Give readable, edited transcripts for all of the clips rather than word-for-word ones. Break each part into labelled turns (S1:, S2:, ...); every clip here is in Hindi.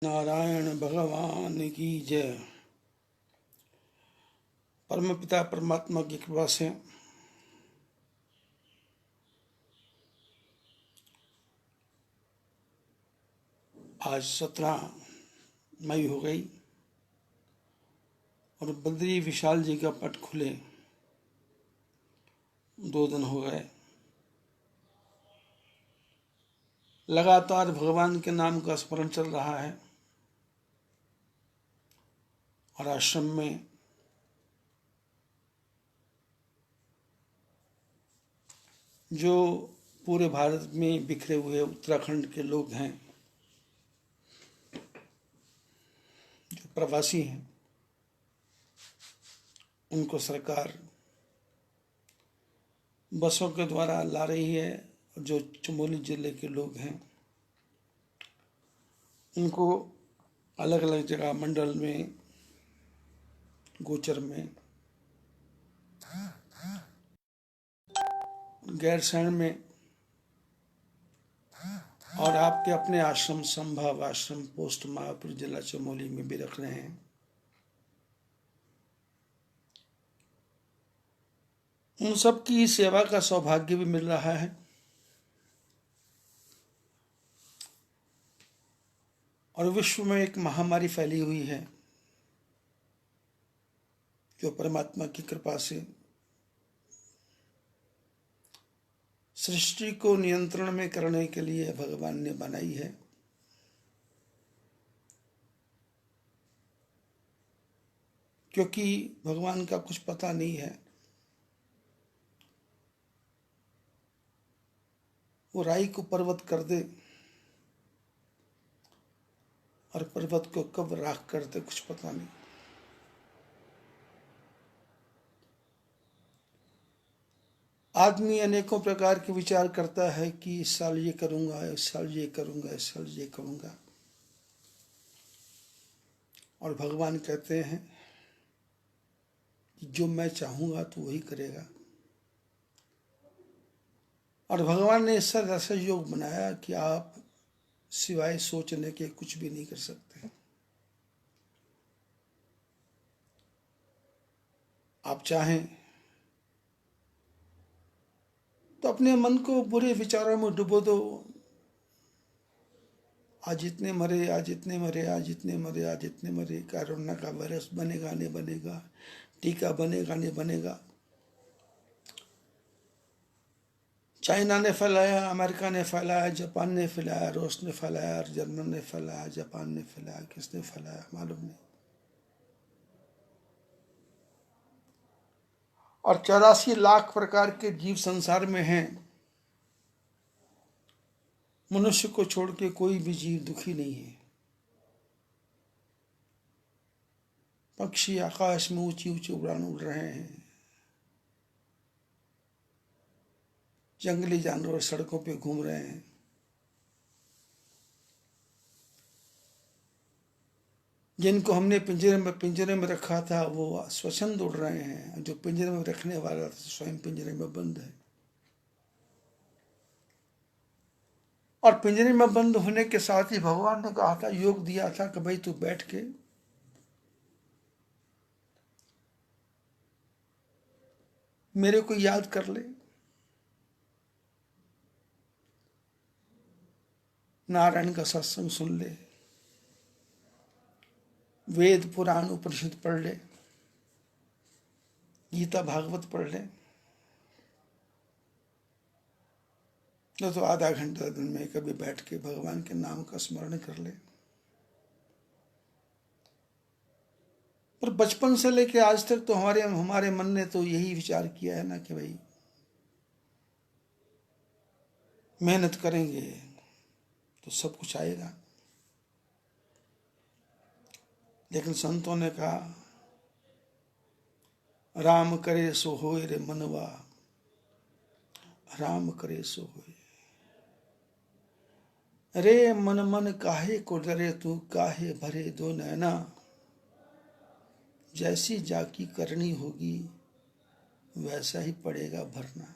S1: नारायण भगवान की जय। परम पिता परमात्मा की कृपा से आज 17 मई हो गई और बद्री विशाल जी का पट खुले 2 दिन हो गए। लगातार भगवान के नाम का स्मरण चल रहा है और आश्रम में जो पूरे भारत में बिखरे हुए उत्तराखंड के लोग हैं, जो प्रवासी हैं, उनको सरकार बसों के द्वारा ला रही है। जो चमोली जिले के लोग हैं उनको अलग अलग जगह मंडल में, गोचर में, गैरसैंण में और आपके अपने आश्रम संभव आश्रम पोस्ट महापुर जिला चमोली में भी रख रहे हैं। उन सब की सेवा का सौभाग्य भी मिल रहा है और विश्व में एक महामारी फैली हुई है जो परमात्मा की कृपा से सृष्टि को नियंत्रण में करने के लिए भगवान ने बनाई है। क्योंकि भगवान का कुछ पता नहीं है, वो राई को पर्वत कर दे और पर्वत को कब राख कर दे कुछ पता नहीं। आदमी अनेकों प्रकार के विचार करता है कि इस साल ये करूंगा, इस साल ये करूंगा, इस साल ये करूंगा, और भगवान कहते हैं कि जो मैं चाहूंगा तो वही करेगा। और भगवान ने इस साल ऐसा योग बनाया कि आप सिवाय सोचने के कुछ भी नहीं कर सकते। आप चाहें तो अपने मन को बुरे विचारों में डुबो दो। आज इतने मरे, आज इतने मरे, आज इतने मरे, आज इतने मरे, कोरोना का वायरस बनेगा नहीं बनेगा, टीका बनेगा नहीं बनेगा, चाइना ने फैलाया, अमेरिका ने फैलाया, जापान ने फैलाया, रूस ने फैलाया, जर्मन ने फैलाया, जापान ने फैलाया, किसने फैलाया मालूम नहीं। और 84 लाख प्रकार के जीव संसार में हैं। मनुष्य को छोड़ के कोई भी जीव दुखी नहीं है। पक्षी आकाश में ऊंची ऊंची उड़ान उड़ रहे हैं, जंगली जानवर सड़कों पे घूम रहे हैं, जिनको हमने पिंजरे में रखा था वो स्वच्छंद उड़ रहे हैं, जो पिंजरे में रखने वाला था स्वयं पिंजरे में बंद है। और पिंजरे में बंद होने के साथ ही भगवान ने कहा था, योग दिया था कि भाई तू बैठ के मेरे को याद कर ले, नारायण का सत्संग सुन ले, वेद पुराण उपनिषद पढ़ ले, गीता भागवत पढ़ ले, तो आधा घंटा दिन में कभी बैठ के भगवान के नाम का स्मरण कर ले। पर बचपन से लेके आज तक तो हमारे मन ने तो यही विचार किया है ना कि भाई मेहनत करेंगे तो सब कुछ आएगा। लेकिन संतों ने कहा, राम करे सो होए रे मनवा, राम करे सो होए। रे मन मन काहे को डरे तू, काहे भरे दो नैना, जैसी जाकी करनी होगी वैसा ही पड़ेगा भरना।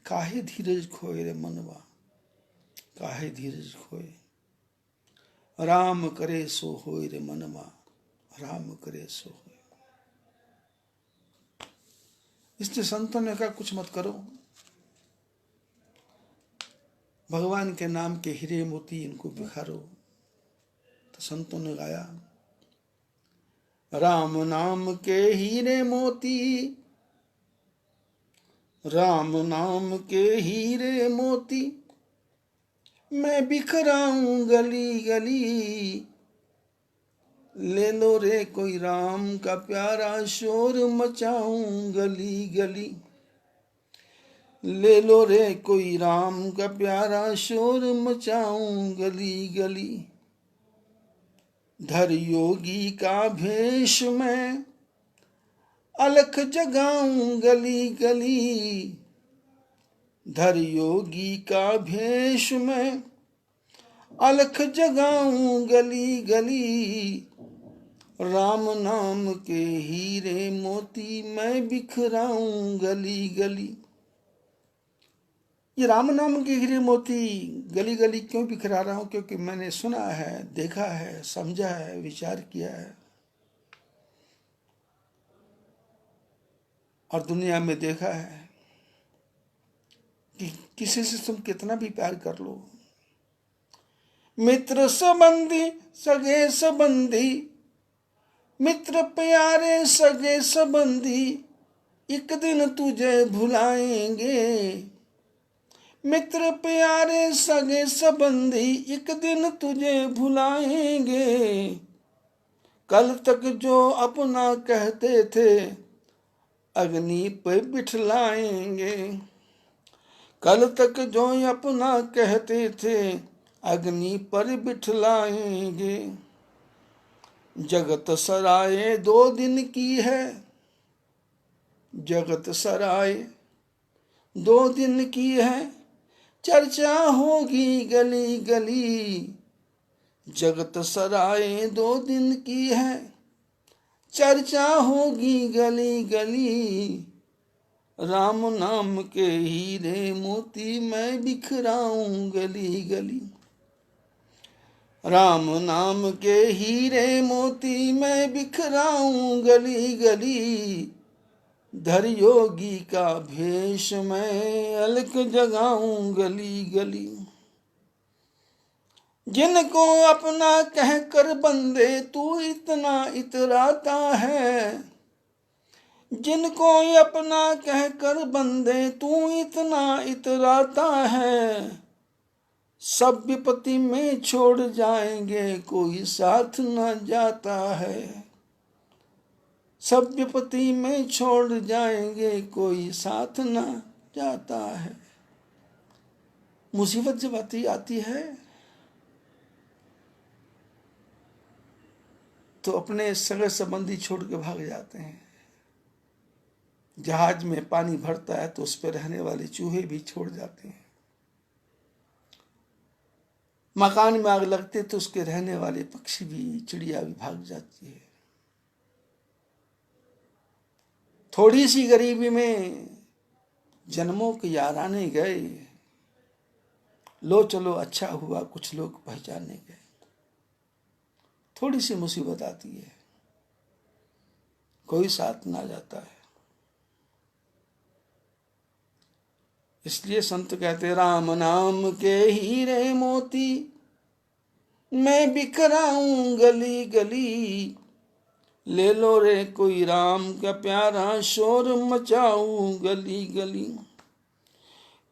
S1: काहे धीरज खोए रे मनवा, काहे धीरज खोए। राम करे सो होय रे मनमा, राम करे सो होय। इसलिए संतों ने कहा कुछ मत करो, भगवान के नाम के हीरे मोती इनको बिखारो। तो संतों ने गाया, राम नाम के हीरे मोती, राम नाम के हीरे मोती, मैं बिखराऊं गली गली। ले लो रे कोई राम का प्यारा, शोर मचाऊं गली गली। ले लो रे कोई राम का प्यारा, शोर मचाऊं गली गली। धर योगी का भेष में, अलख जगाऊं गली गली। धर योगी का भेष में, अलख जगाऊं गली गली। राम नाम के हीरे मोती, मैं बिखराऊं गली गली। ये राम नाम के हीरे मोती गली गली क्यों बिखरा रहा हूं? क्योंकि मैंने सुना है, देखा है, समझा है, विचार किया है। और दुनिया में देखा है कि किसी से तुम कितना भी प्यार कर लो, मित्र संबंधी सगे संबंधी, मित्र प्यारे सगे संबंधी, एक दिन तुझे भुलाएंगे। मित्र प्यारे सगे संबंधी, एक दिन तुझे भुलाएंगे। कल तक जो अपना कहते थे, अग्नि पे बिठलाएंगे। कल तक जो अपना कहते थे, अग्नि पर बिठलाएंगे। जगत सराय 2 दिन की है, जगत सराय 2 दिन की है, चर्चा होगी गली गली। जगत सराय 2 दिन की है, चर्चा होगी गली गली। राम नाम के हीरे मोती, मैं बिखराऊं गली गली। राम नाम के हीरे मोती, मैं बिखराऊं गली गली। धर योगी का भेष, मैं अलख जगाऊं गली गली। जिनको अपना कह कर बंदे तू इतना इतराता है, जिनको अपना कह कर बंदे तू इतना इतराता है, सब विपत्ति में छोड़ जाएंगे, कोई साथ न जाता है। सब विपत्ति में छोड़ जाएंगे, कोई साथ न जाता है। मुसीबत जब आती है तो अपने सगे संबंधी छोड़ के भाग जाते हैं। जहाज में पानी भरता है तो उस पर रहने वाले चूहे भी छोड़ जाते हैं। मकान में आग लगते तो उसके रहने वाले पक्षी भी, चिड़िया भी भाग जाती है। थोड़ी सी गरीबी में जन्मों के याराने गए, लो चलो अच्छा हुआ कुछ लोग पहचाने गए। थोड़ी सी मुसीबत आती है, कोई साथ ना जाता है। इसलिए संत कहते, राम नाम के हीरे मोती, मैं बिखराऊं गली गली। ले लो रे कोई राम का प्यारा, शोर मचाऊं गली गली।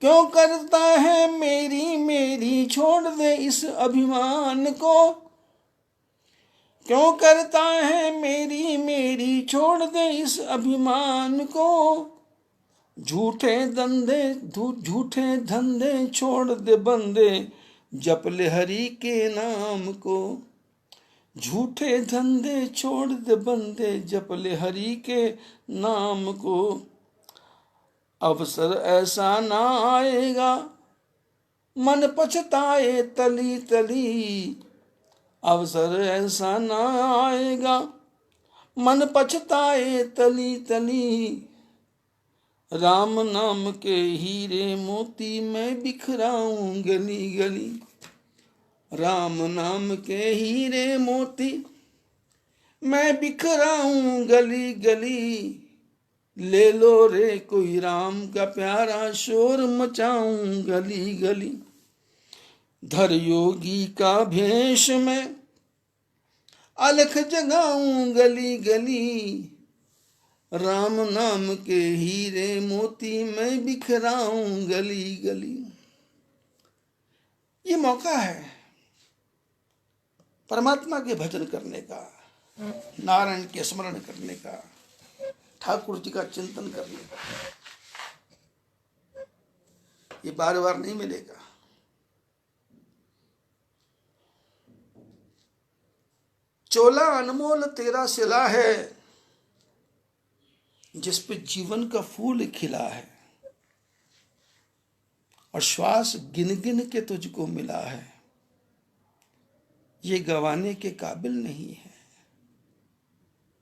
S1: क्यों करता है मेरी मेरी, छोड़ दे इस अभिमान को। क्यों करता है मेरी मेरी, छोड़ दे इस अभिमान को। झूठे धंधे छोड़ दे बंदे, जप ले हरि के नाम को। झूठे धंधे छोड़ दे बंदे, जप ले हरि के नाम को। अवसर ऐसा ना आएगा, मन पछताए तली तली। अवसर ऐसा ना आएगा, मन पछताए तली तली। राम नाम के हीरे मोती, मैं बिखराऊं गली गली। राम नाम के हीरे मोती मैं बिखराऊं गली गली, ले लो रे कोई राम का प्यारा, शोर मचाऊं गली गली। धर योगी का भेष में अलख जगाऊं गली गली, राम नाम के हीरे मोती मैं बिखराऊं गली गली। ये मौका है परमात्मा के भजन करने का, नारायण के स्मरण करने का, ठाकुर जी का चिंतन करने का। ये बार बार नहीं मिलेगा। चोला अनमोल तेरा सिला है, जिस पे जीवन का फूल खिला है, और श्वास गिन गिन के तुझको मिला है। ये गवाने के काबिल नहीं है।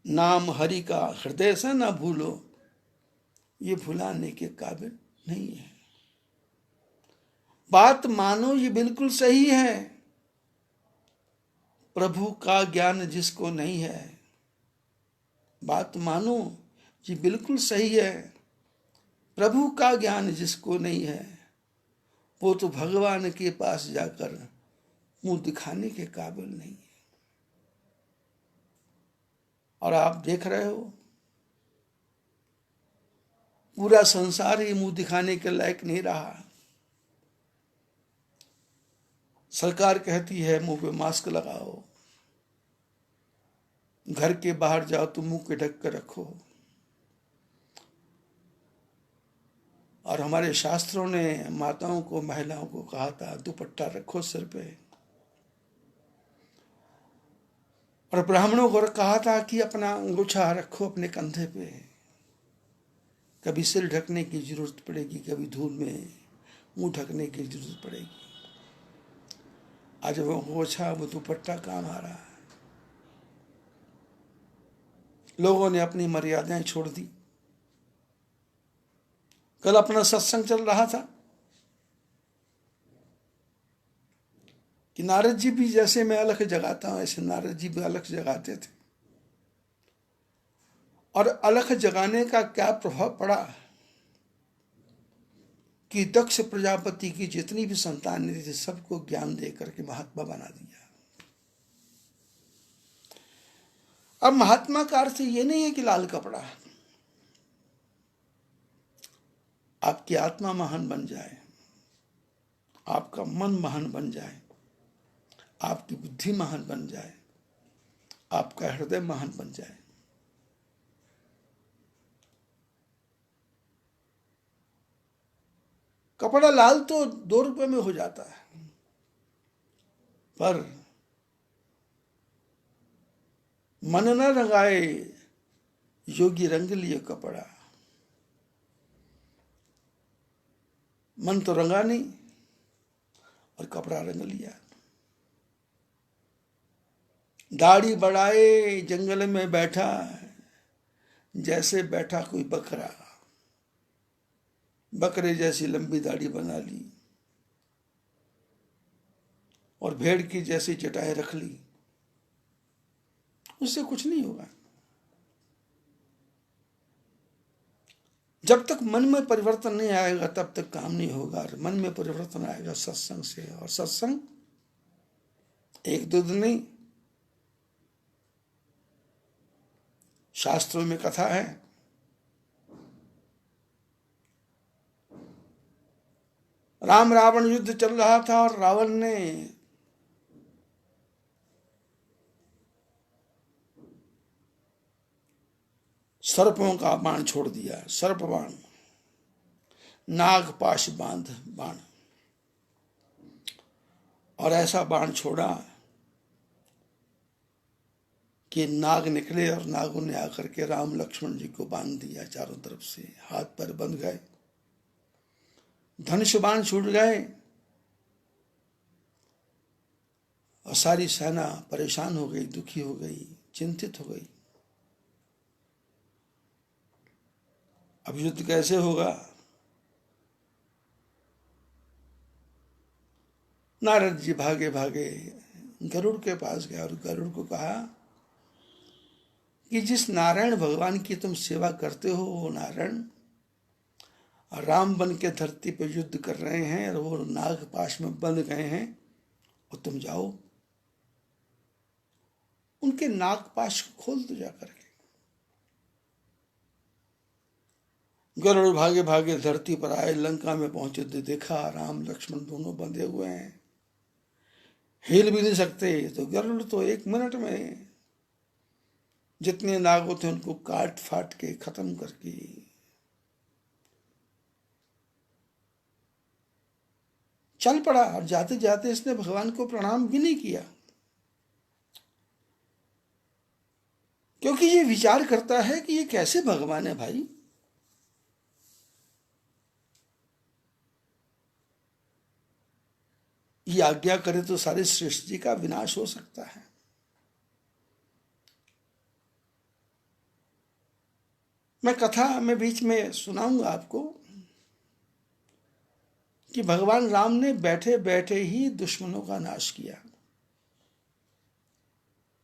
S1: नाम हरि का हृदय से ना भूलो, ये भुलाने के काबिल नहीं है। बात मानो ये बिल्कुल सही है, प्रभु का ज्ञान जिसको नहीं है। बात मानो ये बिल्कुल सही है, प्रभु का ज्ञान जिसको नहीं है, वो तो भगवान के पास जाकर मुंह दिखाने के काबिल नहीं है। और आप देख रहे हो, पूरा संसार ही मुंह दिखाने के लायक नहीं रहा। सरकार कहती है मुंह पे मास्क लगाओ, घर के बाहर जाओ तो मुंह के ढक कर रखो। और हमारे शास्त्रों ने माताओं को, महिलाओं को कहा था दुपट्टा रखो सिर पे। और ब्राह्मणों को कहा था कि अपना अंगूछा रखो अपने कंधे पे, कभी सिर ढकने की जरूरत पड़ेगी, कभी धूल में मुंह ढकने की जरूरत पड़ेगी। आज वो अंगूछा, वो दुपट्टा काम आ रहा है। लोगों ने अपनी मर्यादाएं छोड़ दी। कल अपना सत्संग चल रहा था कि नारद जी भी जैसे मैं अलख जगाता हूं, ऐसे नारद जी भी अलख जगाते थे। और अलख जगाने का क्या प्रभाव पड़ा कि दक्ष प्रजापति की जितनी भी संतानें थी सबको ज्ञान देकर के महात्मा बना दिया। अब महात्मा का अर्थ ये नहीं है कि लाल कपड़ा। आपकी आत्मा महान बन जाए, आपका मन महान बन जाए, आपकी बुद्धि महान बन जाए, आपका हृदय महान बन जाए। कपड़ा लाल तो 2 रुपए में हो जाता है, पर मन न रंगाए योगी रंग लिए कपड़ा। मन तो रंगा नहीं और कपड़ा रंग लिया। दाढ़ी बढ़ाए जंगल में बैठा, जैसे बैठा कोई बकरा, बकरे जैसी लंबी दाढ़ी बना ली और भेड़ की जैसी चटाई रख ली। उससे कुछ नहीं होगा। जब तक मन में परिवर्तन नहीं आएगा तब तक काम नहीं होगा। मन में परिवर्तन आएगा सत्संग से, और सत्संग 1-2 दिन नहीं। शास्त्रों में कथा है, राम रावण युद्ध चल रहा था और रावण ने सर्पों का बाण छोड़ दिया, सर्प बाण, नागपाश बांध बाण। और ऐसा बाण छोड़ा कि नाग निकले और नागों ने आकर के राम लक्ष्मण जी को बांध दिया चारों तरफ से। हाथ पैर बंध गए, धनुष बाण छूट गए और सारी सेना परेशान हो गई, दुखी हो गई, चिंतित हो गई। अब युद्ध कैसे होगा? नारद जी भागे भागे गरुड़ के पास गए और गरुड़ को कहा कि जिस नारायण भगवान की तुम सेवा करते हो वो नारायण राम बन के धरती पर युद्ध कर रहे हैं और वो नागपाश में बंध गए हैं, और तुम जाओ उनके नागपाश को खोल दो जा करके। गरुड़ भागे भागे धरती पर आए, लंका में पहुंचे तो देखा राम लक्ष्मण दोनों बंधे हुए हैं, हिल भी नहीं सकते। तो गरुड़ तो 1 मिनट में जितने नागों थे उनको काट फाट के खत्म करके चल पड़ा, और जाते जाते इसने भगवान को प्रणाम भी नहीं किया, क्योंकि ये विचार करता है कि ये कैसे भगवान है भाई। ये आज्ञा करे तो सारे सृष्टि का विनाश हो सकता है। मैं कथा में बीच में सुनाऊंगा आपको कि भगवान राम ने बैठे बैठे ही दुश्मनों का नाश किया,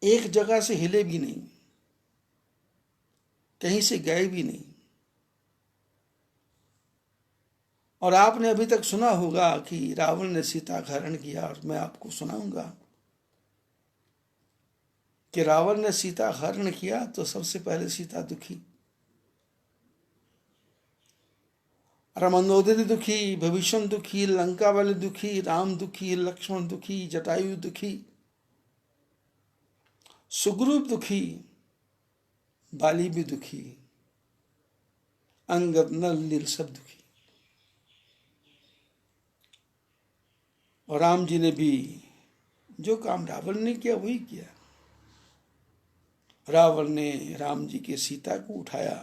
S1: एक जगह से हिले भी नहीं, कहीं से गए भी नहीं। और आपने अभी तक सुना होगा कि रावण ने सीता का हरण किया, और मैं आपको सुनाऊंगा कि रावण ने सीता का हरण किया तो सबसे पहले सीता दुखी, रामनोदरी दुखी, भविष्य दुखी, लंका वाले दुखी, राम दुखी, लक्ष्मण दुखी, जटायु दुखी, सुग्रीव दुखी, बाली भी दुखी, अंगद नल नील सब दुखी। और राम जी ने भी जो काम रावण ने किया वही किया। रावण ने राम जी के सीता को उठाया,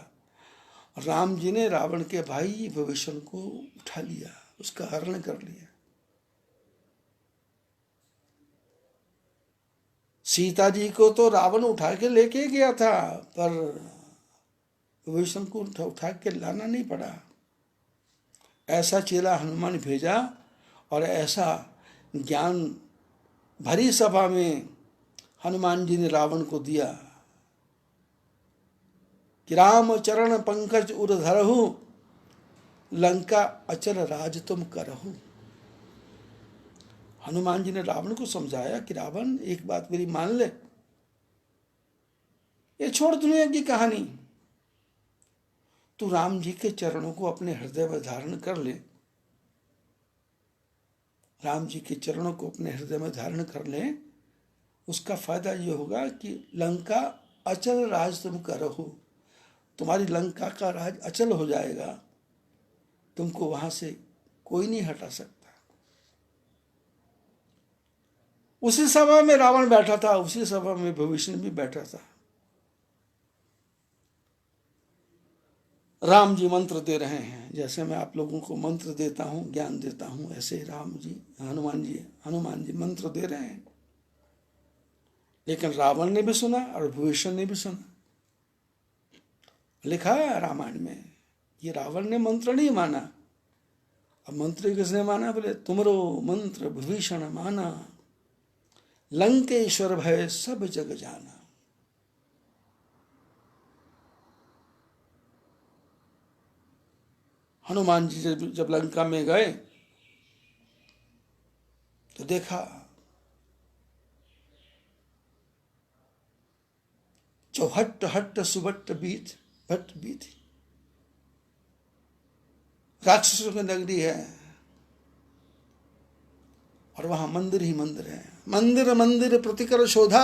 S1: राम जी ने रावण के भाई विभीषण को उठा लिया, उसका हरण कर लिया। सीता जी को तो रावण उठा के लेके गया था, पर विभीषण को उठा के लाना नहीं पड़ा। ऐसा चेला हनुमान भेजा, और ऐसा ज्ञान भरी सभा में हनुमान जी ने रावण को दिया कि राम चरण पंकज उर धरहु, लंका अचल राज तुम करहु। हनुमान जी ने रावण को समझाया कि रावण एक बात मेरी मान ले, ये छोड़ दुनिया की कहानी, तू राम जी के चरणों को अपने हृदय में धारण कर ले, राम जी के चरणों को अपने हृदय में धारण कर ले। उसका फायदा ये होगा कि लंका अचल राज तुम करहु, तुम्हारी लंका का राज अचल हो जाएगा, तुमको वहां से कोई नहीं हटा सकता। उसी सभा में रावण बैठा था, उसी सभा में विभीषण भी बैठा था। राम जी मंत्र दे रहे हैं, जैसे मैं आप लोगों को मंत्र देता हूं, ज्ञान देता हूं, ऐसे राम जी हनुमान जी मंत्र दे रहे हैं। लेकिन रावण ने भी सुना और विभीषण ने भी सुना। लिखा है रामायण में, ये रावण ने मंत्र नहीं माना। अब मंत्र किसने माना? बोले तुमरो मंत्र विभीषण माना, लंकेश्वर भय सब जग जाना। हनुमान जी जब लंका में गए तो देखा चौहट्ट हट्ट सुबट्ट बीत भट्ट बीत, राक्षसों की नगरी है, और वहां मंदिर ही मंदिर है। मंदिर मंदिर प्रतिकर शोधा,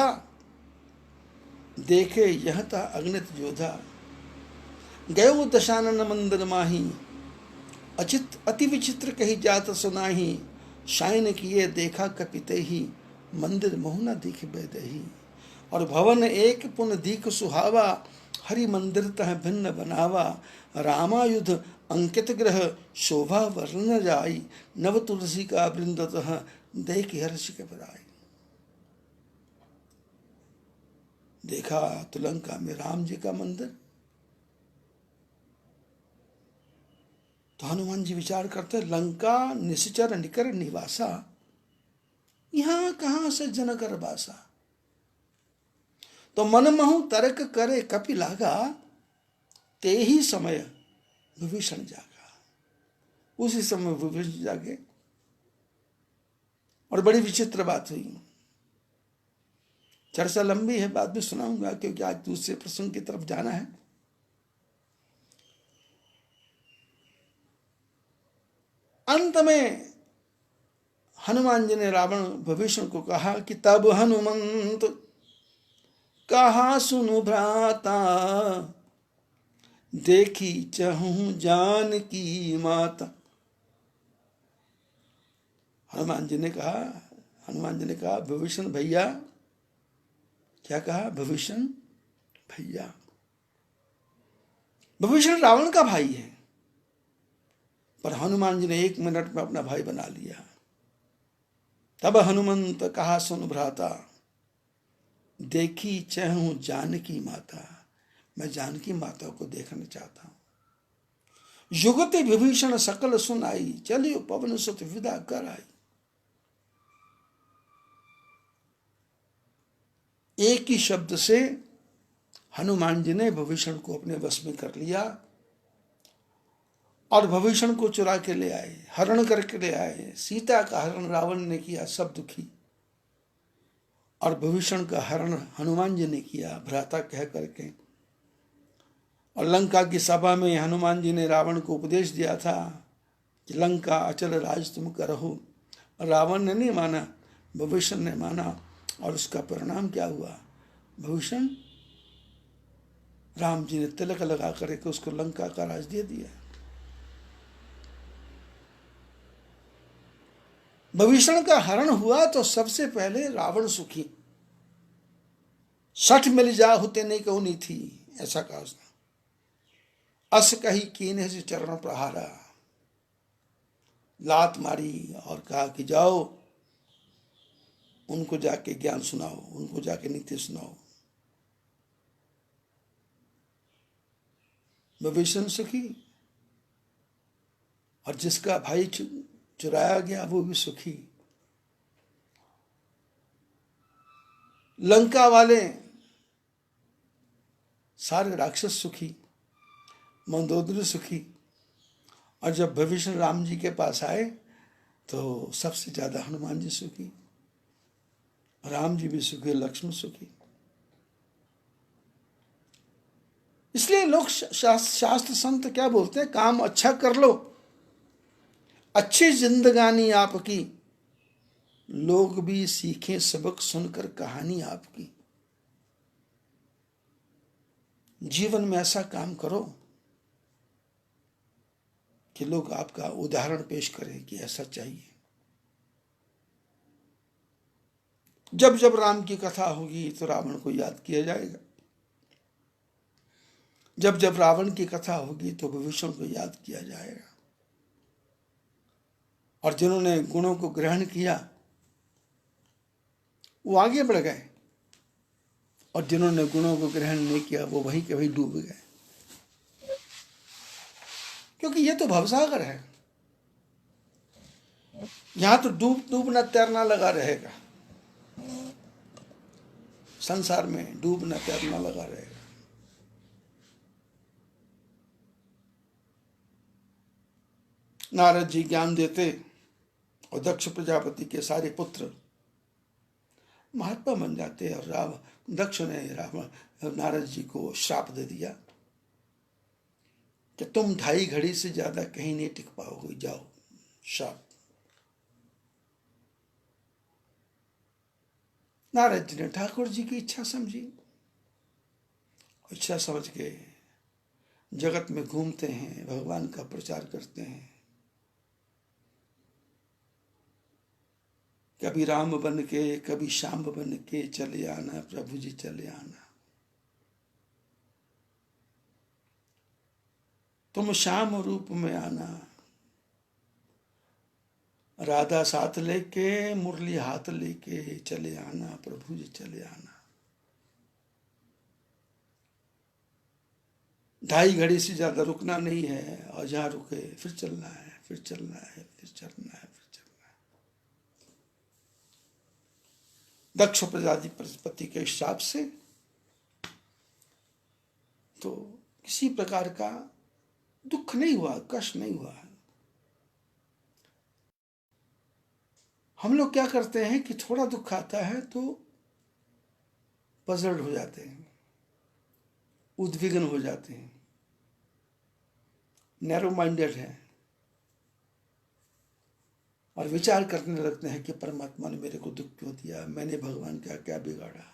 S1: देखे यह था अग्नित जोधा। गयो दशानन मंदिर माही, अचित अति विचित्र कही जात सुनाही। शायन किए देखा कपिते ही, मंदिर मोहना दिख बेदही। और भवन एक पुन दीख सुहावा, हरि मंदिर तह भिन्न बनावा। रामायुध अंकित ग्रह, शोभा वर्ण जाई। नव तुलसी का वृंदतः, देख हर्ष के बधाई। देखा तो लंका में राम जी का मंदिर। तो हनुमान जी विचार करते, लंका निश्चर निकर निवासा, यहाँ कहाँ से जनकर बासा। तो मन महु तर्क करे कपि लागा, ते ही समय विभीषण जागा। उसी समय विभीषण जागे। और बड़ी विचित्र बात हुई। चर्चा लंबी है, बाद में सुनाऊंगा, क्योंकि आज दूसरे प्रसंग की तरफ जाना है। अंत में हनुमान जी ने रावण विभीषण को कहा कि तब हनुमंत कहा सुनु भ्राता, देखी चहूं जानकी माता। हनुमान जी ने कहा विभीषण भैया। क्या कहा? विभीषण भैया। विभीषण रावण का भाई है, पर हनुमान जी ने 1 मिनट में अपना भाई बना लिया। तब हनुमंत कहा सुन भ्राता, देखी चहूं जानकी माता। मैं जानकी माता को देखना चाहता हूं। युगति विभीषण सकल सुन आई, चलियो पवन सुत विदा कर आई। एक ही शब्द से हनुमान जी ने विभीषण को अपने वश में कर लिया और विभीषण को चुरा के ले आए, हरण करके ले आए। सीता का हरण रावण ने किया, सब दुखी। और विभीषण का हरण हनुमान जी ने किया, भ्राता कह करके। और लंका की सभा में हनुमान जी ने रावण को उपदेश दिया था कि लंका अचल राज तुम करहो। रावण ने नहीं माना, विभीषण ने माना। और उसका परिणाम क्या हुआ? विभीषण राम जी ने तिलक लगा करके उसको लंका का राज दे दिया। विभीषण का हरण हुआ तो सबसे पहले रावण सुखी। 60 मिल जा होते नहीं कहू नहीं थी, ऐसा कहा उसने। अस कही कीन्हे से चरण प्रहारा, लात मारी और कहा कि जाओ उनको जाके ज्ञान सुनाओ, उनको जाके नीति सुनाओ। विभीषण सुखी और जिसका भाई चुराया गया वो भी सुखी। लंका वाले सारे राक्षस सुखी, मंदोदरी सुखी। और जब विभीषण राम जी के पास आए तो सबसे ज्यादा हनुमान जी सुखी, राम जी भी सुखी, लक्ष्मण सुखी। इसलिए लोग शास्त्र संत क्या बोलते हैं? काम अच्छा कर लो, अच्छी जिंदगानी आपकी, लोग भी सीखें सबक सुनकर कहानी आपकी। जीवन में ऐसा काम करो कि लोग आपका उदाहरण पेश करें कि ऐसा चाहिए। जब जब राम की कथा होगी तो रावण को याद किया जाएगा, जब जब रावण की कथा होगी तो विभीषण को याद किया जाएगा। और जिन्होंने गुणों को ग्रहण किया वो आगे बढ़ गए, और जिन्होंने गुणों को ग्रहण नहीं किया वो वहीं के वहीं डूब गए। क्योंकि ये तो भवसागर है, यहां तो डूबना तैरना लगा रहेगा। संसार में डूबना तैरना लगा रहेगा। नारद जी ज्ञान देते और दक्ष प्रजापति के सारे पुत्र महात्मा बन जाते। और दक्ष ने नारद जी को श्राप दे दिया कि तुम 2.5 घड़ी से ज्यादा कहीं नहीं टिक पाओगे, जाओ, श्राप। नारद जी ने ठाकुर जी की इच्छा समझी, इच्छा समझ के जगत में घूमते हैं, भगवान का प्रचार करते हैं। कभी राम बन के, कभी श्याम बन के चले आना, प्रभु जी चले आना। तुम श्याम रूप में आना, राधा साथ लेके, मुरली हाथ लेके चले आना, प्रभु जी चले आना। 2.5 घड़ी से ज्यादा रुकना नहीं है, और जहां रुके फिर चलना है, फिर चलना है, फिर चलना है, फिर चलना है। दक्ष प्रजापति के हिसाब से। तो किसी प्रकार का दुख नहीं हुआ, कष्ट नहीं हुआ। हम लोग क्या करते हैं कि थोड़ा दुख आता है तो पजल्ड हो जाते हैं, उद्विग्न हो जाते हैं, नैरो माइंडेड हैं और विचार करने लगते हैं कि परमात्मा ने मेरे को दुख क्यों दिया, मैंने भगवान का क्या बिगाड़ा।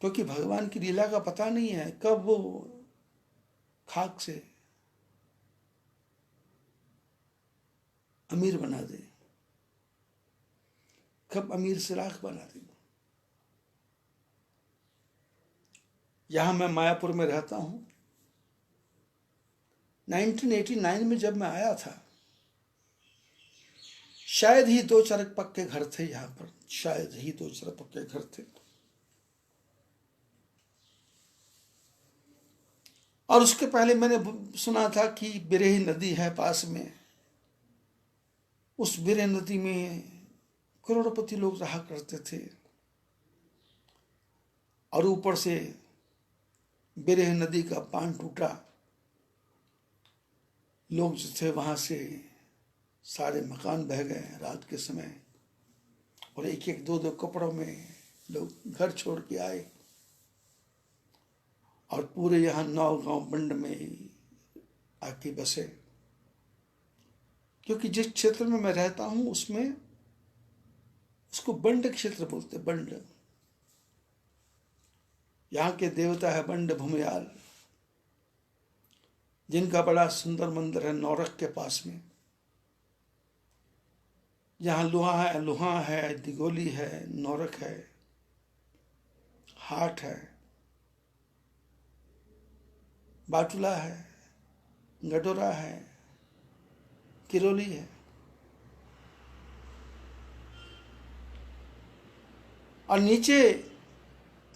S1: क्योंकि भगवान की लीला का पता नहीं है कब वो खाक से अमीर बना दे, कब अमीर से राख बना दे। यहां मैं मायापुर में रहता हूं। 1989 में जब मैं आया था, शायद ही 2 चरक पक्के घर थे यहां पर, शायद ही 2 चरक पक्के घर थे। और उसके पहले मैंने सुना था कि बिरेह नदी है पास में, उस बिरेह नदी में करोड़पति लोग रहा करते थे। और ऊपर से बिरेह नदी का बांध टूटा, लोग जो थे वहां से सारे मकान बह गए रात के समय, और एक एक 2-2 कपड़ों में लोग घर छोड़ के आए और पूरे यहाँ 9 गांव बंड में आके बसे। क्योंकि जिस क्षेत्र में मैं रहता हूं उसमें उसको बंड क्षेत्र बोलते, बंड। यहाँ के देवता है बंड भूमियाल, जिनका बड़ा सुंदर मंदिर है नौरख के पास में। यहाँ लुहा है, दिगोली है, नौरख है, हाट है, बाटुला है, गडोरा है, किरोली है। और नीचे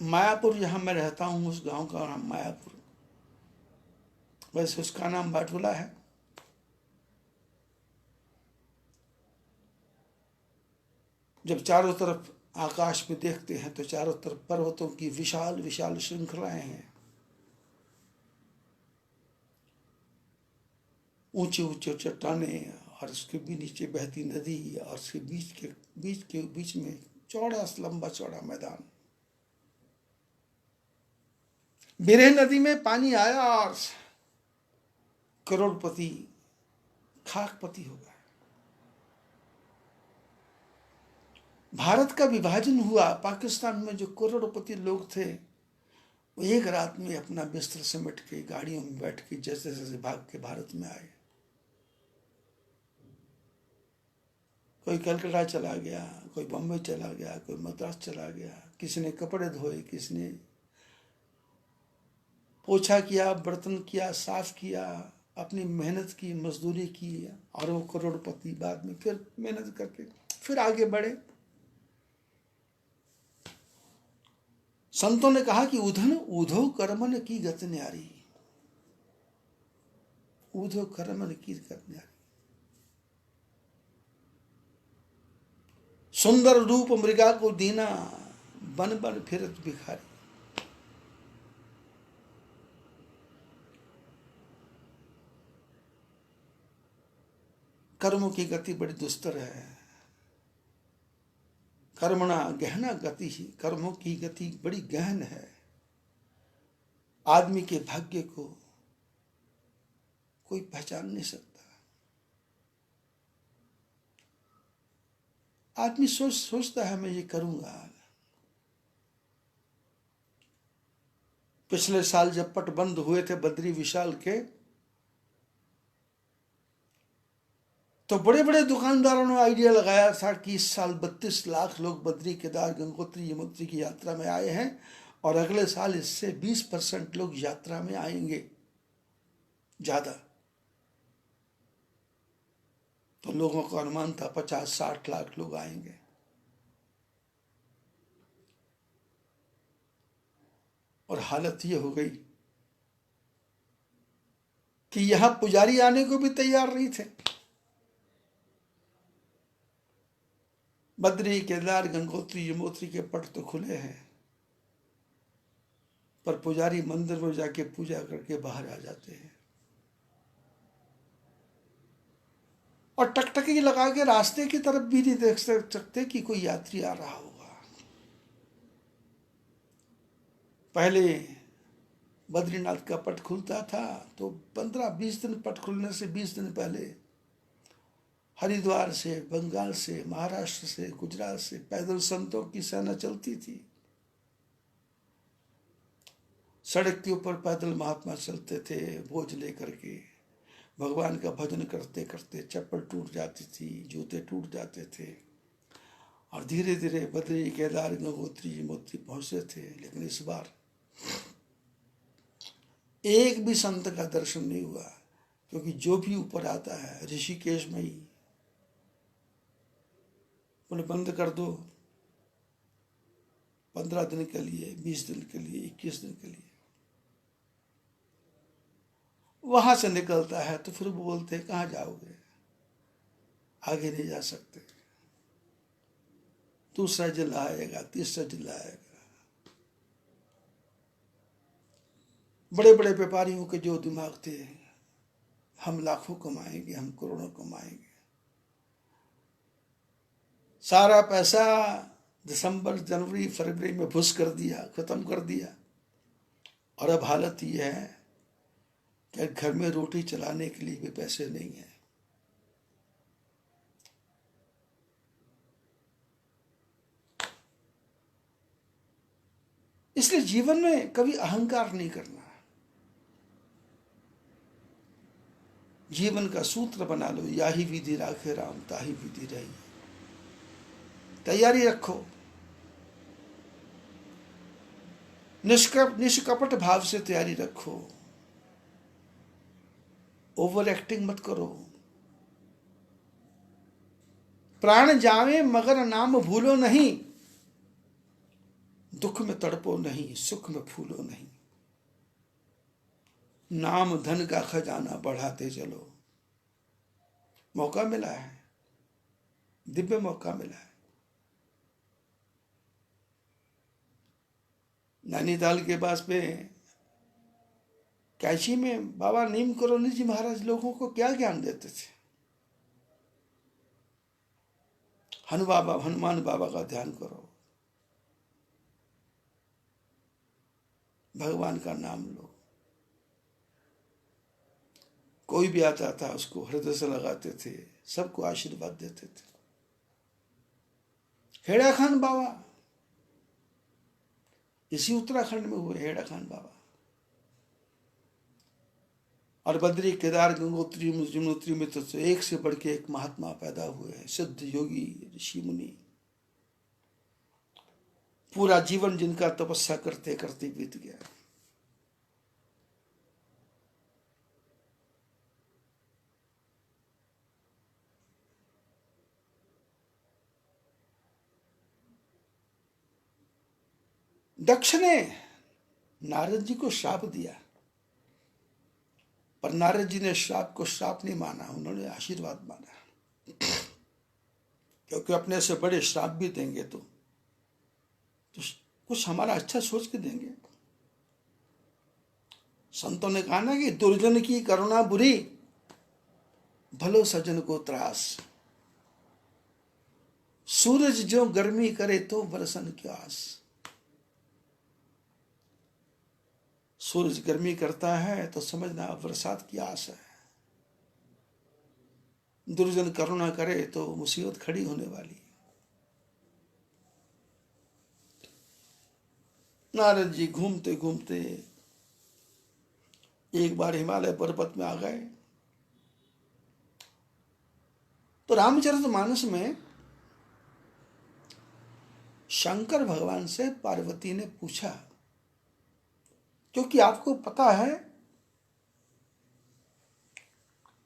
S1: मायापुर, जहां मैं रहता हूं उस गांव का नाम मायापुर, वैसे उसका नाम बाटुला है। जब चारों तरफ आकाश में देखते हैं तो चारों तरफ पर्वतों की विशाल विशाल श्रृंखलाएं हैं, ऊंचे ऊंचे चट्टानें, और उसके भी नीचे बहती नदी, और उसके बीच में चौड़ा लंबा चौड़ा मैदान। बिरेह नदी में पानी आया और करोड़पति खाकपति हो गए। भारत का विभाजन हुआ, पाकिस्तान में जो करोड़पति लोग थे वो एक रात में अपना बिस्तर समेट के गाड़ियों में बैठ के जैसे जैसे भाग के भारत में आए। कोई कलकत्ता चला गया, कोई बम्बई चला गया, कोई मद्रास चला गया, किसी ने कपड़े धोए, किसी ने पोछा किया, बर्तन किया, साफ किया, अपनी मेहनत की, मजदूरी की, और वो करोड़पति बाद में फिर मेहनत करके फिर आगे बढ़े। संतों ने कहा कि उधन ऊधो कर्मन की गत न्यारी, ऊधो कर्मन की गत न्यारी। सुंदर रूप मृगा को दीना, बन बन फिरत भिखारी। कर्मों की गति बड़ी दुस्तर है। कर्मणा गहना गति ही, कर्मों की गति बड़ी गहन है। आदमी के भाग्य को कोई पहचान नहीं सकता। आदमी सोचता है मैं ये करूंगा। पिछले साल जब पट बंद हुए थे बद्री विशाल के, तो बड़े बड़े दुकानदारों ने आइडिया लगाया था कि इस साल 32 लाख लोग बद्री, केदार, गंगोत्री, यमुनोत्री की यात्रा में आए हैं, और अगले साल इससे 20% लोग यात्रा में आएंगे ज्यादा। तो लोगों का अनुमान था 50-60 लाख लोग आएंगे। और हालत ये हो गई कि यहां पुजारी आने को भी तैयार नहीं थे। बद्री, केदार, गंगोत्री, यमुनोत्री के पट तो खुले हैं, पर पुजारी मंदिर में जाके पूजा करके बाहर आ जाते हैं और टकटकी लगा के रास्ते की तरफ भी नहीं देख सकते कि कोई यात्री आ रहा होगा। पहले बद्रीनाथ का पट खुलता था तो 15-20 दिन, पट खुलने से 20 दिन पहले हरिद्वार से, बंगाल से, महाराष्ट्र से, गुजरात से पैदल संतों की सेना चलती थी। सड़क के ऊपर पैदल महात्मा चलते थे बोझ लेकर के। भगवान का भजन करते करते चप्पल टूट जाती थी, जूते टूट जाते थे और धीरे धीरे बद्री, केदार, गंगोत्री, यमुनोत्री पहुंचते थे। लेकिन इस बार एक भी संत का दर्शन नहीं हुआ, क्योंकि जो भी ऊपर आता है ऋषिकेश में ही उन्हें बंद कर दो 15 दिन के लिए, 20 दिन के लिए, 21 दिन के लिए। वहां से निकलता है तो फिर वो बोलते हैं कहाँ जाओगे, आगे नहीं जा सकते। दूसरा जिला आएगा, तीसरा जिला आएगा। बड़े बड़े व्यापारियों के जो दिमाग थे, हम लाखों कमाएंगे, हम करोड़ों कमाएंगे, सारा पैसा दिसंबर, जनवरी, फरवरी में भुस कर दिया, खत्म कर दिया। और अब हालत यह है कि घर में रोटी चलाने के लिए भी पैसे नहीं है। इसलिए जीवन में कभी अहंकार नहीं करना। जीवन का सूत्र बना लो, याही विधि राखे राम, ताही विधि रही। तैयारी रखो, निष्कपट भाव से तैयारी रखो। ओवर एक्टिंग मत करो। प्राण जावे मगर नाम भूलो नहीं, दुख में तड़पो नहीं, सुख में फूलो नहीं। नाम धन का खजाना बढ़ाते चलो। मौका मिला है, दिव्य मौका मिला है। नैनीताल के पास में कैची में बाबा नीम करोली जी महाराज लोगों को क्या ज्ञान देते थे। हनुमान बाबा का ध्यान करो, भगवान का नाम लो। कोई भी आता था उसको हृदय से लगाते थे, सबको आशीर्वाद देते थे। हेड़ा खान बाबा इसी उत्तराखंड में हुए, हेड़ा खान बाबा। और बद्री, केदार, गंगोत्री, यमुनोत्री में तो एक से बढ़ के एक महात्मा पैदा हुए हैं, सिद्ध योगी, ऋषि मुनि। पूरा जीवन जिनका तपस्या करते करते बीत गया। दक्ष ने नारद जी को श्राप दिया, पर नारद जी ने श्राप को श्राप नहीं माना, उन्होंने आशीर्वाद माना। क्योंकि अपने से बड़े श्राप भी देंगे तो कुछ हमारा अच्छा सोच के देंगे। संतों ने कहा ना कि दुर्जन की करुणा बुरी, भलो सज्जन को त्रास। सूरज जो गर्मी करे तो बरसन की आस। सूरज गर्मी करता है तो समझना बरसात की आस है। दुर्जन करुणा करे तो मुसीबत खड़ी होने वाली। नारद जी घूमते घूमते एक बार हिमालय पर्वत में आ गए तो रामचरितमानस में शंकर भगवान से पार्वती ने पूछा, क्योंकि आपको पता है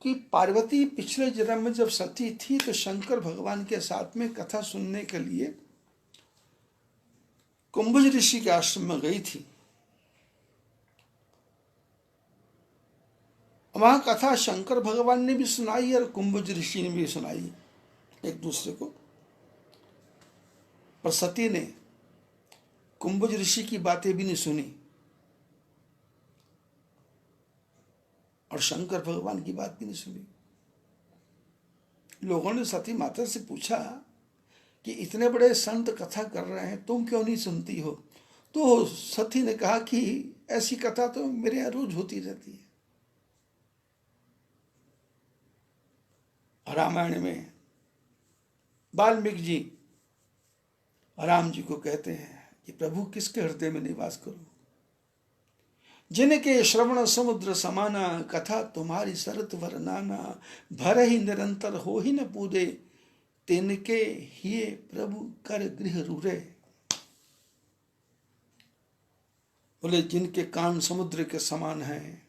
S1: कि पार्वती पिछले जन्म में जब सती थी तो शंकर भगवान के साथ में कथा सुनने के लिए कुंभज ऋषि के आश्रम में गई थी। वहां कथा शंकर भगवान ने भी सुनाई और कुंभज ऋषि ने भी सुनाई एक दूसरे को। पर सती ने कुंभज ऋषि की बातें भी नहीं सुनी और शंकर भगवान की बात भी नहीं सुनी। लोगों ने सती माता से पूछा कि इतने बड़े संत कथा कर रहे हैं, तुम क्यों नहीं सुनती हो? तो सती ने कहा कि ऐसी कथा तो मेरे यहाँ रोज होती रहती है। रामायण में वाल्मीकि जी राम जी को कहते हैं कि प्रभु किसके हृदय में निवास करूं? जिनके श्रवण समुद्र समाना, कथा तुम्हारी सरत वरनाना, भर ही निरंतर हो ही न पूरे, तिनके ही प्रभु कर गृह रूरे। बोले जिनके कान समुद्र के समान हैं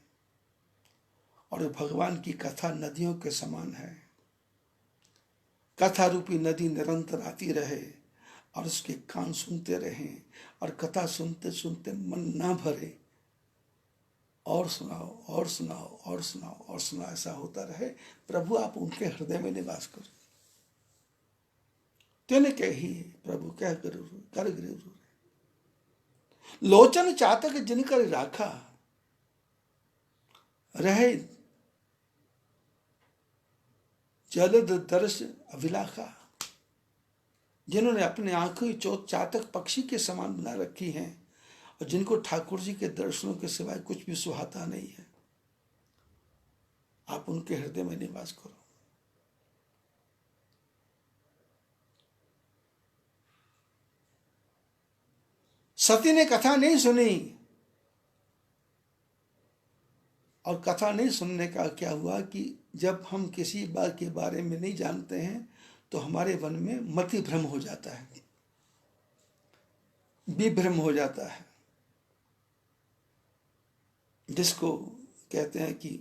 S1: और भगवान की कथा नदियों के समान है, कथा रूपी नदी निरंतर आती रहे और उसके कान सुनते रहें और कथा सुनते सुनते मन ना भरे, और सुनाओ और सुनाओ और सुनाओ और सुनाओ, ऐसा होता रहे, प्रभु आप उनके हृदय में निवास करो। तेने कही प्रभु कह कर गृह लोचन चातक जिनकर राखा, रहे जलद दर्श अभिलाखा। जिन्होंने अपने आंखें चातक पक्षी के समान बना रखी हैं और जिनको ठाकुर जी के दर्शनों के सिवाय कुछ भी सुहाता नहीं है, आप उनके हृदय में निवास करो। सती ने कथा नहीं सुनी और कथा नहीं सुनने का क्या हुआ कि जब हम किसी बात के बारे में नहीं जानते हैं तो हमारे मन में मति भ्रम हो जाता है, विभ्रम हो जाता है, जिसको कहते हैं कि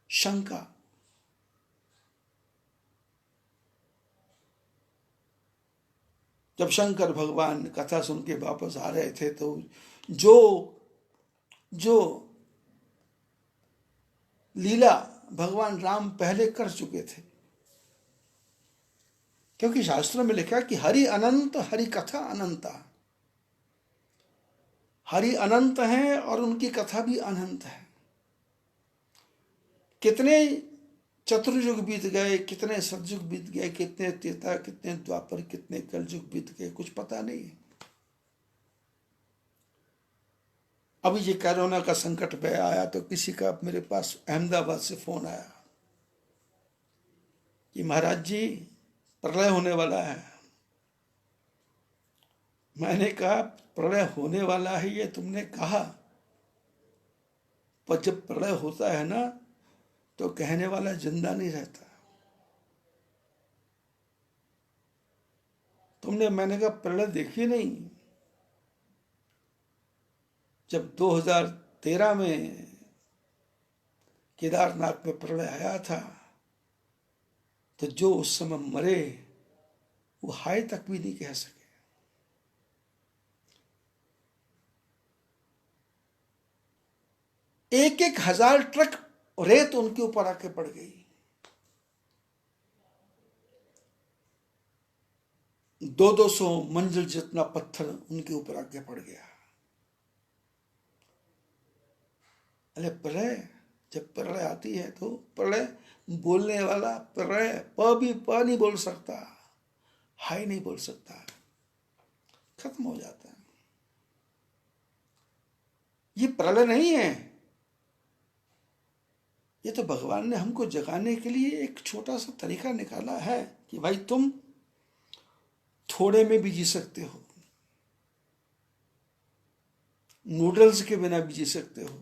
S1: शंका। जब शंकर भगवान कथा सुन के वापस आ रहे थे तो जो जो लीला भगवान राम पहले कर चुके थे, क्योंकि शास्त्रों में लिखा कि हरि अनंत हरि कथा अनंता, हरि अनंत हैं और उनकी कथा भी अनंत है। कितने चतुर्युग बीत गए, कितने सतयुग बीत गए, कितने त्रेता, कितने द्वापर, कितने कलयुग बीत गए, कुछ पता नहीं है। अभी ये कोरोना का संकट पे आया तो किसी का मेरे पास अहमदाबाद से फोन आया कि महाराज जी प्रलय होने वाला है। मैंने कहा प्रलय होने वाला है ये तुमने कहा, पर जब प्रलय होता है ना तो कहने वाला जिंदा नहीं रहता। तुमने, मैंने कहा प्रलय देखी नहीं। जब 2013 में केदारनाथ में प्रलय आया था तो जो उस समय मरे वो हाय तक भी नहीं कह सके। एक एक हजार ट्रक रेत उनके ऊपर आके पड़ गई। 200 मंजिल जितना पत्थर उनके ऊपर आके पड़ गया। अरे प्रलय, जब प्रलय आती है तो प्रलय बोलने वाला प्रलय प नहीं बोल सकता, हाय नहीं बोल सकता, खत्म हो जाता है। ये प्रलय नहीं है, ये तो भगवान ने हमको जगाने के लिए एक छोटा सा तरीका निकाला है कि भाई तुम थोड़े में भी जी सकते हो, नूडल्स के बिना भी जी सकते हो,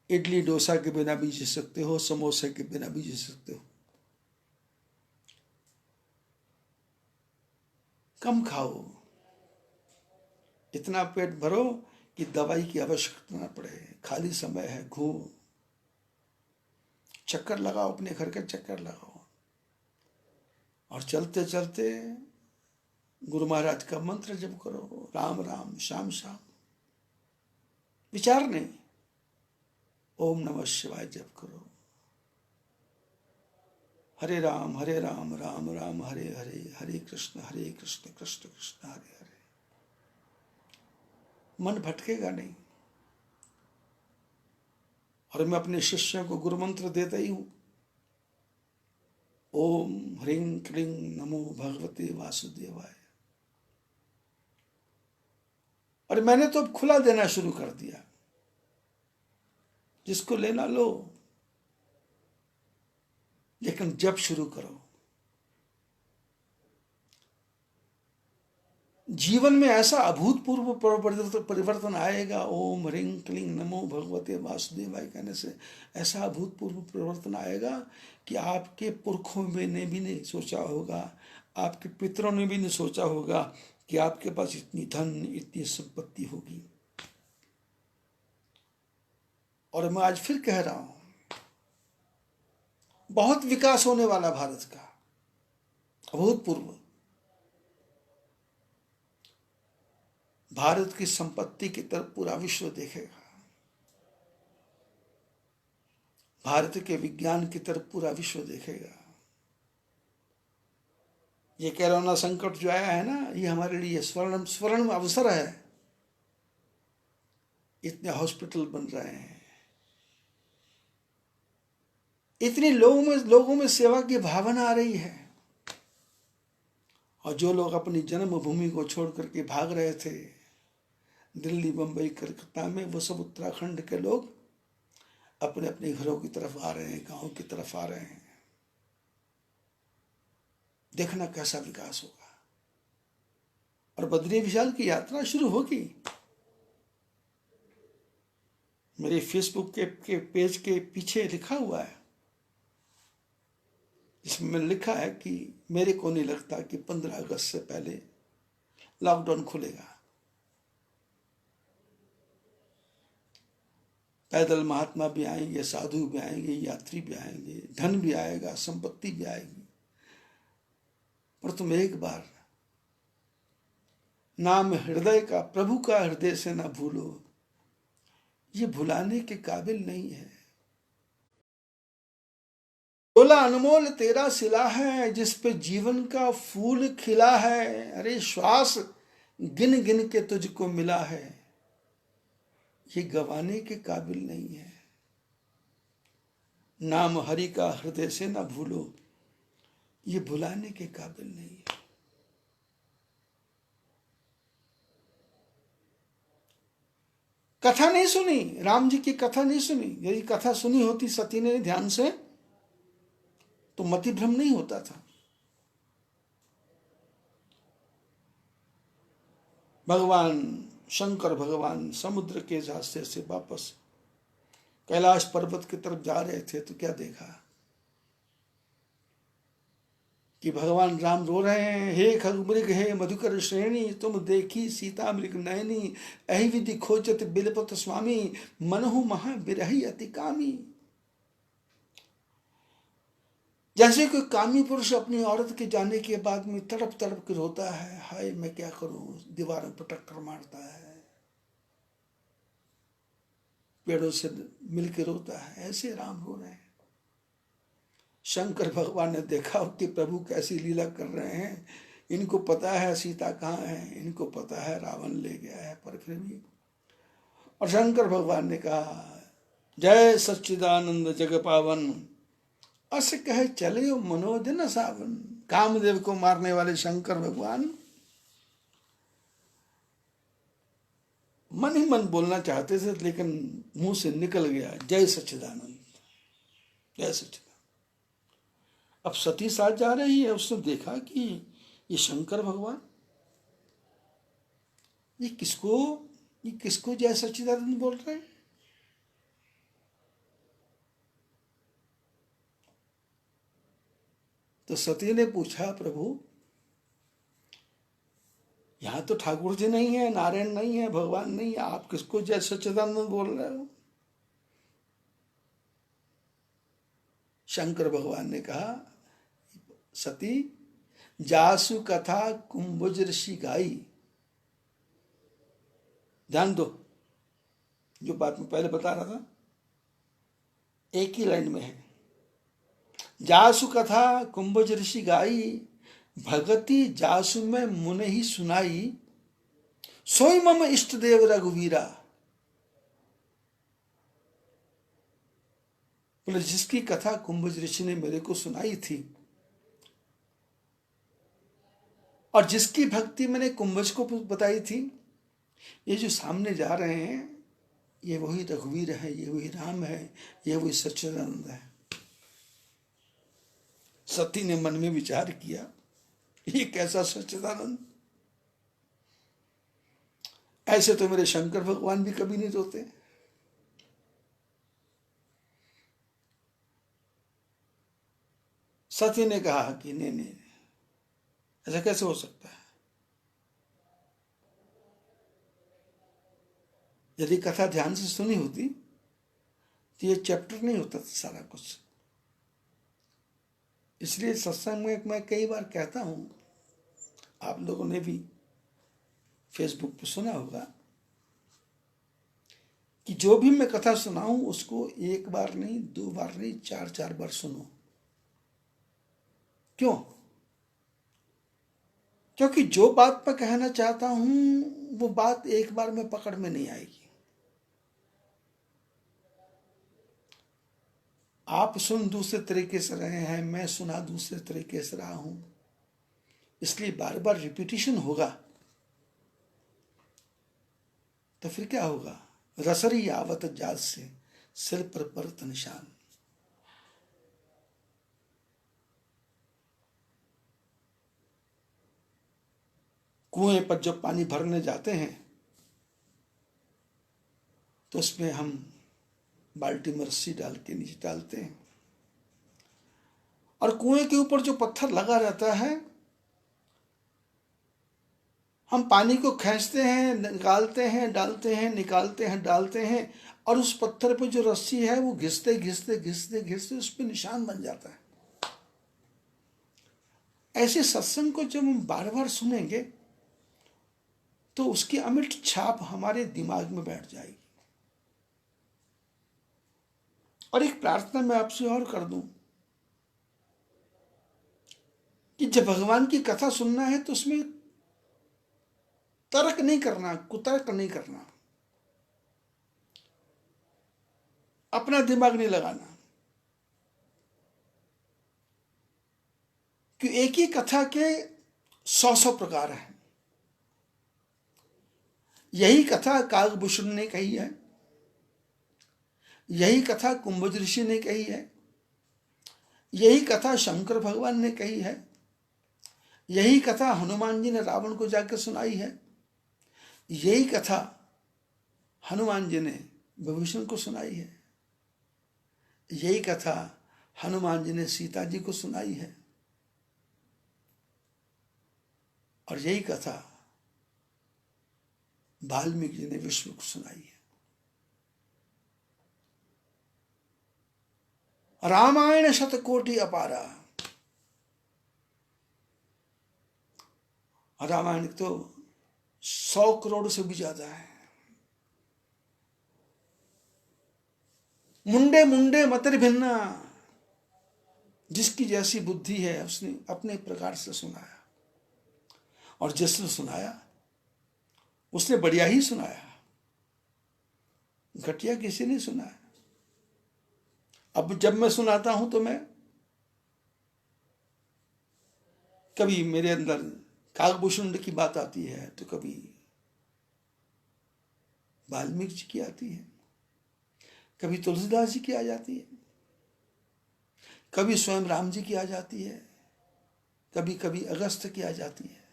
S1: इडली डोसा के बिना भी जी सकते हो, समोसे के बिना भी जी सकते हो। कम खाओ, इतना पेट भरो कि दवाई की आवश्यकता न पड़े। खाली समय है, घूमो, चक्कर लगाओ, अपने घर के चक्कर लगाओ और चलते चलते गुरु महाराज का मंत्र जप करो, राम राम श्याम श्याम। विचारने, ओम नमः शिवाय जप करो। हरे राम राम राम हरे हरे, हरे कृष्ण कृष्ण कृष्ण हरे हरे। मन भटकेगा नहीं। और मैं अपने शिष्यों को गुरु मंत्र देता ही हूं, ओम ह्रीं क्लीं नमो भगवते वासुदेवाय। और मैंने तो अब खुला देना शुरू कर दिया, जिसको लेना लो, लेकिन जब शुरू करो। जीवन में ऐसा अभूतपूर्व परिवर्तन आएगा। ओम ह्रीं क्लीं नमो भगवते वासुदेवाय कहने से ऐसा अभूतपूर्व परिवर्तन आएगा कि आपके पुरखों ने भी नहीं सोचा होगा, आपके पितरों ने भी नहीं सोचा होगा कि आपके पास इतनी धन, इतनी संपत्ति होगी। और मैं आज फिर कह रहा हूं, बहुत विकास होने वाला भारत का, अभूतपूर्व। भारत की संपत्ति की तरफ पूरा विश्व देखेगा, भारत के विज्ञान की तरफ पूरा विश्व देखेगा। ये कोरोना संकट जो आया है ना, ये हमारे लिए स्वर्ण अवसर है। इतने हॉस्पिटल बन रहे हैं, इतनी लोगों में सेवा की भावना आ रही है। और जो लोग अपनी जन्मभूमि को छोड़ करके भाग रहे थे दिल्ली, मुंबई, कलकत्ता में, वो सब उत्तराखंड के लोग अपने अपने घरों की तरफ आ रहे हैं, गांव की तरफ आ रहे हैं। देखना कैसा विकास होगा। और बद्री विशाल की यात्रा शुरू होगी। मेरे फेसबुक के पेज के पीछे लिखा हुआ है, इसमें लिखा है कि मेरे को नहीं लगता कि 15 अगस्त से पहले लॉकडाउन खुलेगा। पैदल महात्मा भी आएंगे, साधु भी आएंगे, यात्री भी आएंगे, धन भी आएगा, संपत्ति भी आएगी। पर तुम एक बार नाम हृदय का, प्रभु का हृदय से ना भूलो, ये भुलाने के काबिल नहीं है। बोला अनमोल तेरा सिला है, जिस पे जीवन का फूल खिला है। अरे श्वास गिन गिन के तुझको मिला है, ये गवाने के काबिल नहीं है। नाम हरि का हृदय से ना भूलो, ये भुलाने के काबिल नहीं है। कथा नहीं सुनी, राम जी की कथा नहीं सुनी। यदि कथा सुनी होती सती ने ध्यान से, तो मति भ्रम नहीं होता था। भगवान शंकर भगवान समुद्र के रास्ते से वापस कैलाश पर्वत की तरफ जा रहे थे, तो क्या देखा कि भगवान राम रो रहे हैं, हे खगमृग हे मधुकर श्रेणी, तुम देखी सीता मृग नयनी, अहि विधि खोजत बिलपत स्वामी, मनहु महा बिरही अति कामी। जैसे कोई कामी पुरुष अपनी औरत के जाने के बाद में तड़प तड़प के रोता है, हाय मैं क्या करूं, दीवारों पर टक्कर मारता है, पेड़ों से मिलकर रोता है, ऐसे राम रो रहे हैं। शंकर भगवान ने देखा कि प्रभु कैसी लीला कर रहे हैं, इनको पता है सीता कहाँ है, इनको पता है रावण ले गया है, पर फिर भी। और शंकर भगवान ने कहा, जय सच्चिदानंद जग पावन, अस कहे चले मनोज न सावन। कामदेव को मारने वाले शंकर भगवान मन ही मन बोलना चाहते थे, लेकिन मुंह से निकल गया जय सच्चिदानंद, जय सच्चिदानंद। अब सती साथ जा रही है, उसने देखा कि ये शंकर भगवान ये किसको जय सच्चिदानंद बोल रहे हैं। तो सती ने पूछा, प्रभु यहां तो ठाकुर जी नहीं है, नारायण नहीं है, भगवान नहीं है, आप किसको जय सच्चिदानंद बोल रहे हो। शंकर भगवान ने कहा, सती जासु कथा कुंभुज ऋषि गाई। ध्यान दो, जो बात मैं पहले बता रहा था, एक ही लाइन में है। जासु कथा कुंभज ऋषि गाई, भगति जासु में मुने ही सुनाई, सोई मम इष्ट देव रघुवीरा। बोले जिसकी कथा कुंभज ऋषि ने मेरे को सुनाई थी और जिसकी भक्ति मैंने कुंभज को बताई थी, ये जो सामने जा रहे हैं ये वही रघुवीर है, ये वही राम है, ये वही सच्चिदानंद है। सती ने मन में विचार किया, ये कैसा सच्चिदानंद, ऐसे तो मेरे शंकर भगवान भी कभी नहीं रोते। सती ने कहा कि नहीं नहीं, ऐसा कैसे हो सकता है। यदि कथा ध्यान से सुनी होती तो ये चैप्टर नहीं होता था सारा कुछ। इसलिए सत्संग में मैं कई बार कहता हूं, आप लोगों ने भी फेसबुक पर सुना होगा, कि जो भी मैं कथा सुनाऊं उसको एक बार नहीं, दो बार नहीं, चार चार बार सुनो। क्यों? क्योंकि जो बात मैं कहना चाहता हूं वो बात एक बार में पकड़ में नहीं आएगी। आप सुन दूसरे तरीके से रहे हैं, मैं सुना दूसरे तरीके से रहा हूं, इसलिए बार बार रिपीटिशन होगा तो फिर क्या होगा। रसरी आवत जात से सिर पर परत निशान। कुएं पर जब पानी भरने जाते हैं तो उसमें हम बाल्टी में रस्सी डाल के नीचे डालते हैं, और कुएं के ऊपर जो पत्थर लगा रहता है हम पानी को खींचते हैं, निकालते हैं, डालते हैं, निकालते हैं, डालते हैं, और उस पत्थर पे जो रस्सी है वो घिसते घिसते घिसते घिसते उस पर निशान बन जाता है। ऐसे सत्संग को जब हम बार बार सुनेंगे तो उसकी अमिट छाप हमारे दिमाग में बैठ जाएगी। और एक प्रार्थना मैं आपसे और कर दूं कि जब भगवान की कथा सुनना है तो उसमें तर्क नहीं करना, कुतर्क नहीं करना, अपना दिमाग नहीं लगाना। कि एक ही कथा के 100 प्रकार हैं। यही कथा काकभूषण ने कही है, यही कथा कुंभज ऋषि ने कही है, यही कथा शंकर भगवान ने कही है, यही कथा हनुमान जी ने रावण को जाकर सुनाई है, यही कथा हनुमान जी ने विभीषण को सुनाई है, यही कथा हनुमान जी ने सीता जी को सुनाई है, और यही कथा वाल्मीकि जी ने विष्णु को सुनाई है। रामायण शतकोटि अपारा। रामायण तो 100 करोड़ से भी ज्यादा है। मुंडे मुंडे मतिर भिन्ना, जिसकी जैसी बुद्धि है उसने अपने प्रकार से सुनाया, और जिसने सुनाया उसने बढ़िया ही सुनाया, घटिया किसी ने सुनाया। अब जब मैं सुनाता हूं तो मैं कभी मेरे अंदर काकभूषण की बात आती है, तो कभी वाल्मीकि जी की आती है, कभी तुलसीदास जी की आ जाती है, कभी स्वयं राम जी की आ जाती है, कभी कभी अगस्त्य की आ जाती है,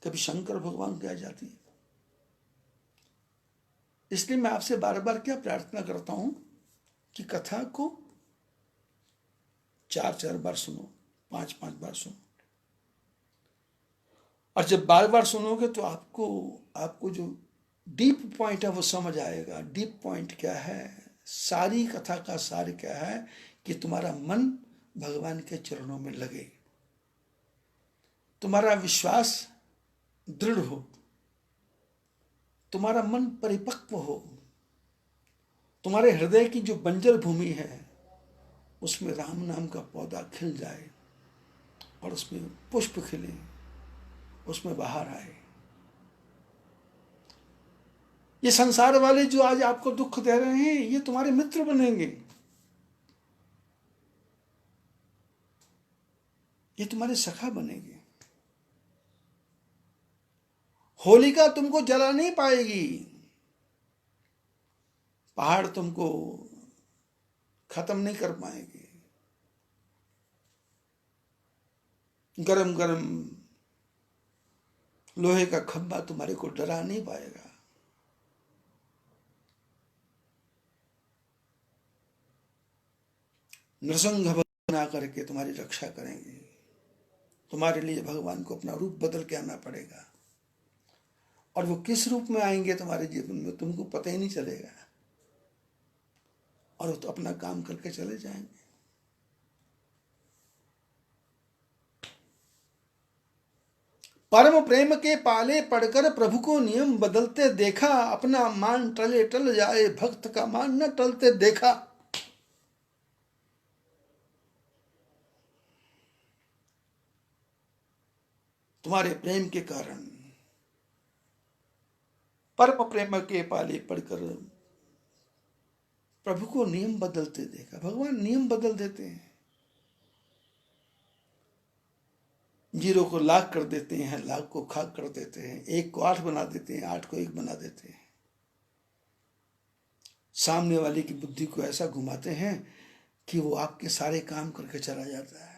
S1: कभी शंकर भगवान की आ जाती है। इसलिए मैं आपसे बार बार क्या प्रार्थना करता हूं कि कथा को 4-4 बार सुनो, 5-5 बार सुनो। और जब बार बार सुनोगे तो आपको जो डीप पॉइंट है वो समझ आएगा। डीप पॉइंट क्या है, सारी कथा का सार क्या है, कि तुम्हारा मन भगवान के चरणों में लगे, तुम्हारा विश्वास दृढ़ हो, तुम्हारा मन परिपक्व हो, तुम्हारे हृदय की जो बंजर भूमि है उसमें राम नाम का पौधा खिल जाए और उसमें पुष्प खिले, उसमें बाहर आए। ये संसार वाले जो आज आपको दुख दे रहे हैं ये तुम्हारे मित्र बनेंगे, ये तुम्हारे सखा बनेंगे। होलिका तुमको जला नहीं पाएगी, पहाड़ तुमको खत्म नहीं कर पाएंगे, गरम गरम लोहे का खंभा तुम्हारे को डरा नहीं पाएगा। नृसिंह बना करके तुम्हारी रक्षा करेंगे। तुम्हारे लिए भगवान को अपना रूप बदल के आना पड़ेगा, और वो किस रूप में आएंगे तुम्हारे जीवन में तुमको पता ही नहीं चलेगा, और वो तो अपना काम करके चले जाएंगे। परम प्रेम के पाले पड़कर प्रभु को नियम बदलते देखा, अपना मान टले टल जाए भक्त का मान न टलते देखा। तुम्हारे प्रेम के कारण परम प्रेम के पाले पड़कर प्रभु को नियम बदलते देखा। भगवान नियम बदल देते हैं, 0 को लाख कर देते हैं, लाख को खाक कर देते हैं, 1 को 8 बना देते हैं, 8 को 1 बना देते हैं। सामने वाले की बुद्धि को ऐसा घुमाते हैं कि वो आपके सारे काम करके चला जाता है।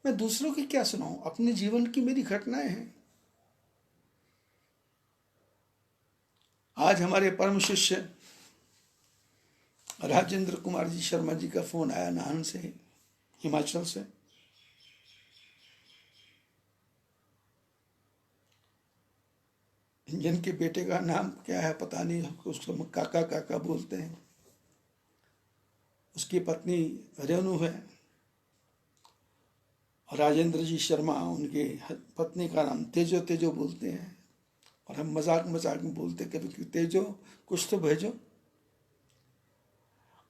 S1: मैं दूसरों की क्या सुनाऊं, अपने जीवन की मेरी घटनाएं हैं। आज हमारे परम शिष्य राजेंद्र कुमार जी शर्मा जी का फोन आया नाहन से, हिमाचल से। जिनके बेटे का नाम क्या है पता नहीं, उसको काका काका बोलते हैं। उसकी पत्नी रेणु है, और राजेंद्र जी शर्मा उनके पत्नी का नाम तेजो तेजो बोलते हैं। और हम मजाक मजाक में बोलते कभी तेजो कुछ तो भेजो।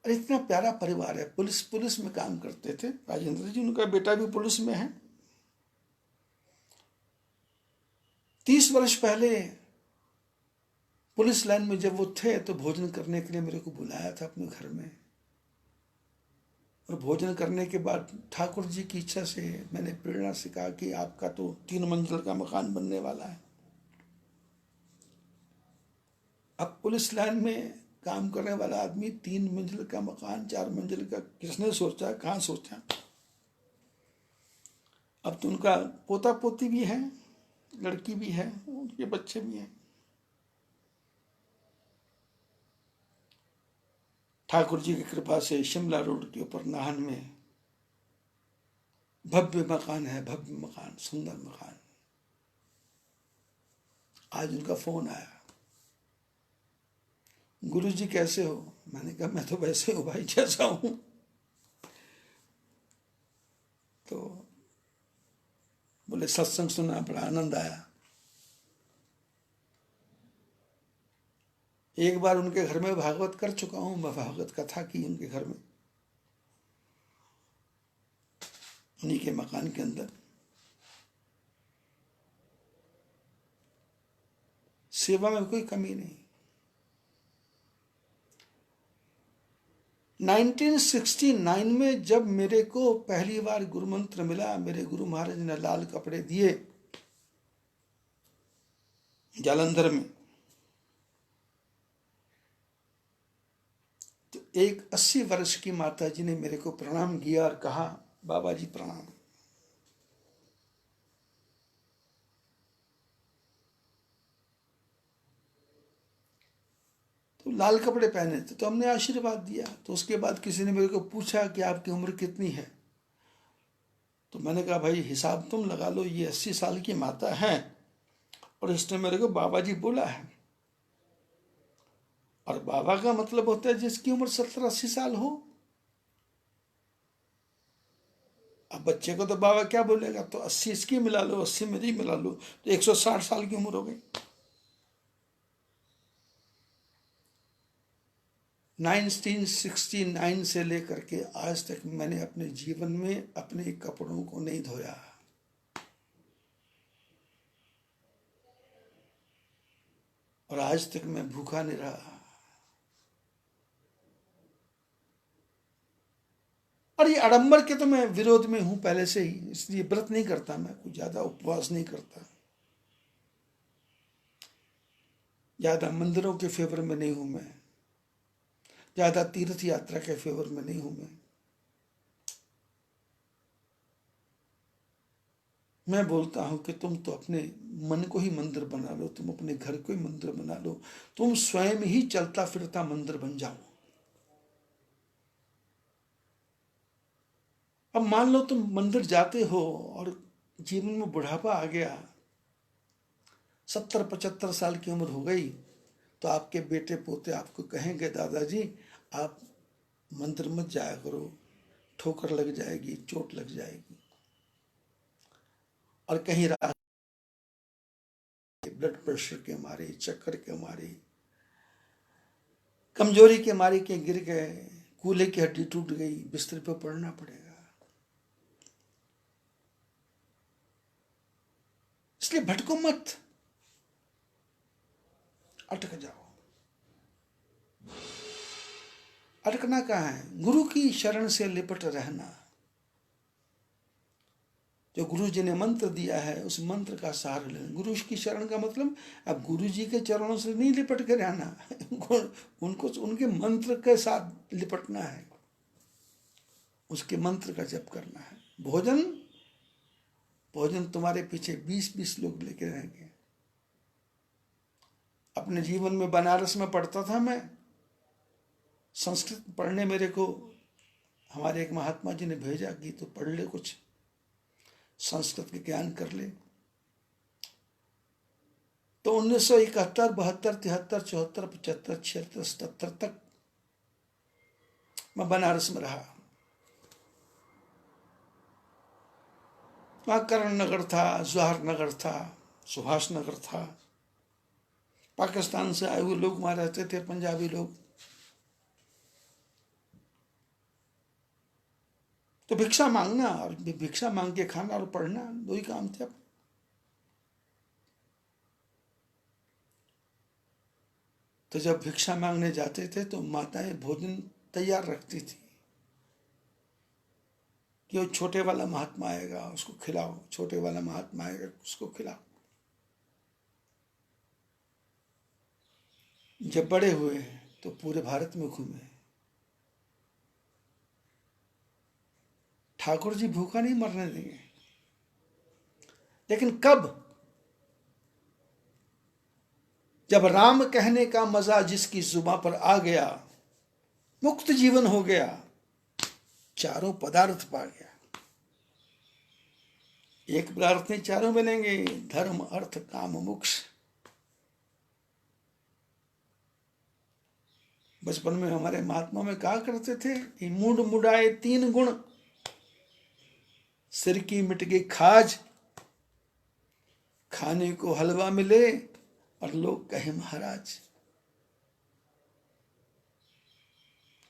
S1: और इतना प्यारा परिवार है। पुलिस में काम करते थे राजेंद्र जी, उनका बेटा भी पुलिस में है। 30 वर्ष पहले पुलिस लाइन में जब वो थे तो भोजन करने के लिए मेरे को बुलाया था अपने घर में। और भोजन करने के बाद ठाकुर जी की इच्छा से मैंने प्रेरणा से कहा कि आपका तो 3 मंजिल का मकान बनने वाला है। अब पुलिस लाइन में काम करने वाला आदमी 3 मंजिल का मकान, 4 मंजिल का किसने सोचा, कहाँ सोचा। अब तो उनका पोता पोती भी है, लड़की भी है, उनके बच्चे भी हैं। ठाकुर जी की कृपा से शिमला रोड के ऊपर नाहन में भव्य मकान है, भव्य मकान, सुंदर मकान। आज उनका फोन आया, गुरु जी कैसे हो। मैंने कहा मैं तो वैसे हूं भाई जैसा हूं। तो बोले सत्संग सुना, बड़ा आनंद आया। एक बार उनके घर में भागवत कर चुका हूं, मैं भागवत कथा की उनके घर में, उन्हीं के मकान के अंदर। सेवा में कोई कमी नहीं। 1969 में जब मेरे को पहली बार गुरु मंत्र मिला, मेरे गुरु महाराज ने लाल कपड़े दिए जालंधर में, तो एक 80 वर्ष की माता जी ने मेरे को प्रणाम किया और कहा बाबा जी प्रणाम। तो लाल कपड़े पहने थे तो हमने आशीर्वाद दिया। तो उसके बाद किसी ने मेरे को पूछा कि आपकी उम्र कितनी है। तो मैंने कहा भाई हिसाब तुम लगा लो, ये 80 साल की माता है और इसने मेरे को बाबा जी बोला है। और बाबा का मतलब होता है जिसकी उम्र 70-80 साल हो। अब बच्चे को तो बाबा क्या बोलेगा, तो 80 इसकी मिला लो, 80 मेरी मिला लो, तो 160 साल की उम्र हो गई। 1969 से लेकर के आज तक मैंने अपने जीवन में अपने कपड़ों को नहीं धोया। और आज तक मैं भूखा नहीं रहा। और ये आडंबर के तो मैं विरोध में हूं पहले से ही, इसलिए व्रत नहीं करता, मैं कुछ ज्यादा उपवास नहीं करता, ज्यादा मंदिरों के फेवर में नहीं हूं मैं, ज्यादा तीर्थ यात्रा के फेवर में नहीं हूं मैं बोलता हूं कि तुम तो अपने मन को ही मंदिर बना लो, तुम अपने घर को ही मंदिर बना लो, तुम स्वयं ही चलता फिरता मंदिर बन जाओ। अब मान लो तुम मंदिर जाते हो और जीवन में बुढ़ापा आ गया, 70-75 साल की उम्र हो गई, तो आपके बेटे पोते आपको कहेंगे दादाजी आप मंदिर मत जाया करो, ठोकर लग जाएगी, चोट लग जाएगी। और कहीं ब्लड प्रेशर के मारे, चक्कर के मारे, कमजोरी के मारे के गिर गए, कूल्हे की हड्डी टूट गई, बिस्तर पर पड़ना पड़ेगा। इसलिए भटको मत, अटक जाओ। अटकना कहाँ है? गुरु की शरण से लिपट रहना। जो गुरु जी ने मंत्र दिया है उस मंत्र का सहारा लेना। गुरु की शरण का मतलब अब गुरु जी के चरणों से नहीं लिपट के रहना, उनको उनके मंत्र के साथ लिपटना है, उसके मंत्र का जप करना है। भोजन तुम्हारे पीछे 20-20 लोग लेके रहेंगे। अपने जीवन में बनारस में पढ़ता था मैं, संस्कृत पढ़ने मेरे को हमारे एक महात्मा जी ने भेजा कि तो पढ़ ले, कुछ संस्कृत के ज्ञान कर ले। तो 1971, 72, 73, 74, 75, 76, 77 तक मैं बनारस में रहा। वहां करण नगर था, जवाहर नगर था, सुभाष नगर था। पाकिस्तान से आए हुए लोग वहां रहते थे, पंजाबी लोग। तो भिक्षा मांगना और भिक्षा मांग के खाना और पढ़ना, दो ही काम थे। तो जब भिक्षा मांगने जाते थे तो माताएं भोजन तैयार रखती थी कि वो छोटे वाला महात्मा आएगा उसको खिलाओ, छोटे वाला महात्मा आएगा उसको खिलाओ। जब बड़े हुए तो पूरे भारत में घूमे। ठाकुर जी भूखा नहीं मरने देंगे, लेकिन कब? जब राम कहने का मजा जिसकी जुबां पर आ गया, मुक्त जीवन हो गया, चारों पदार्थ पा गया। एक पदार्थ नहीं, चारों मिलेंगे, धर्म अर्थ काम मोक्ष। बचपन में हमारे महात्मा में कहा करते थे कि मूड मुड़ाए 3 गुण, सिर की मिट गई खाज, खाने को हलवा मिले और लोग कहे महाराज।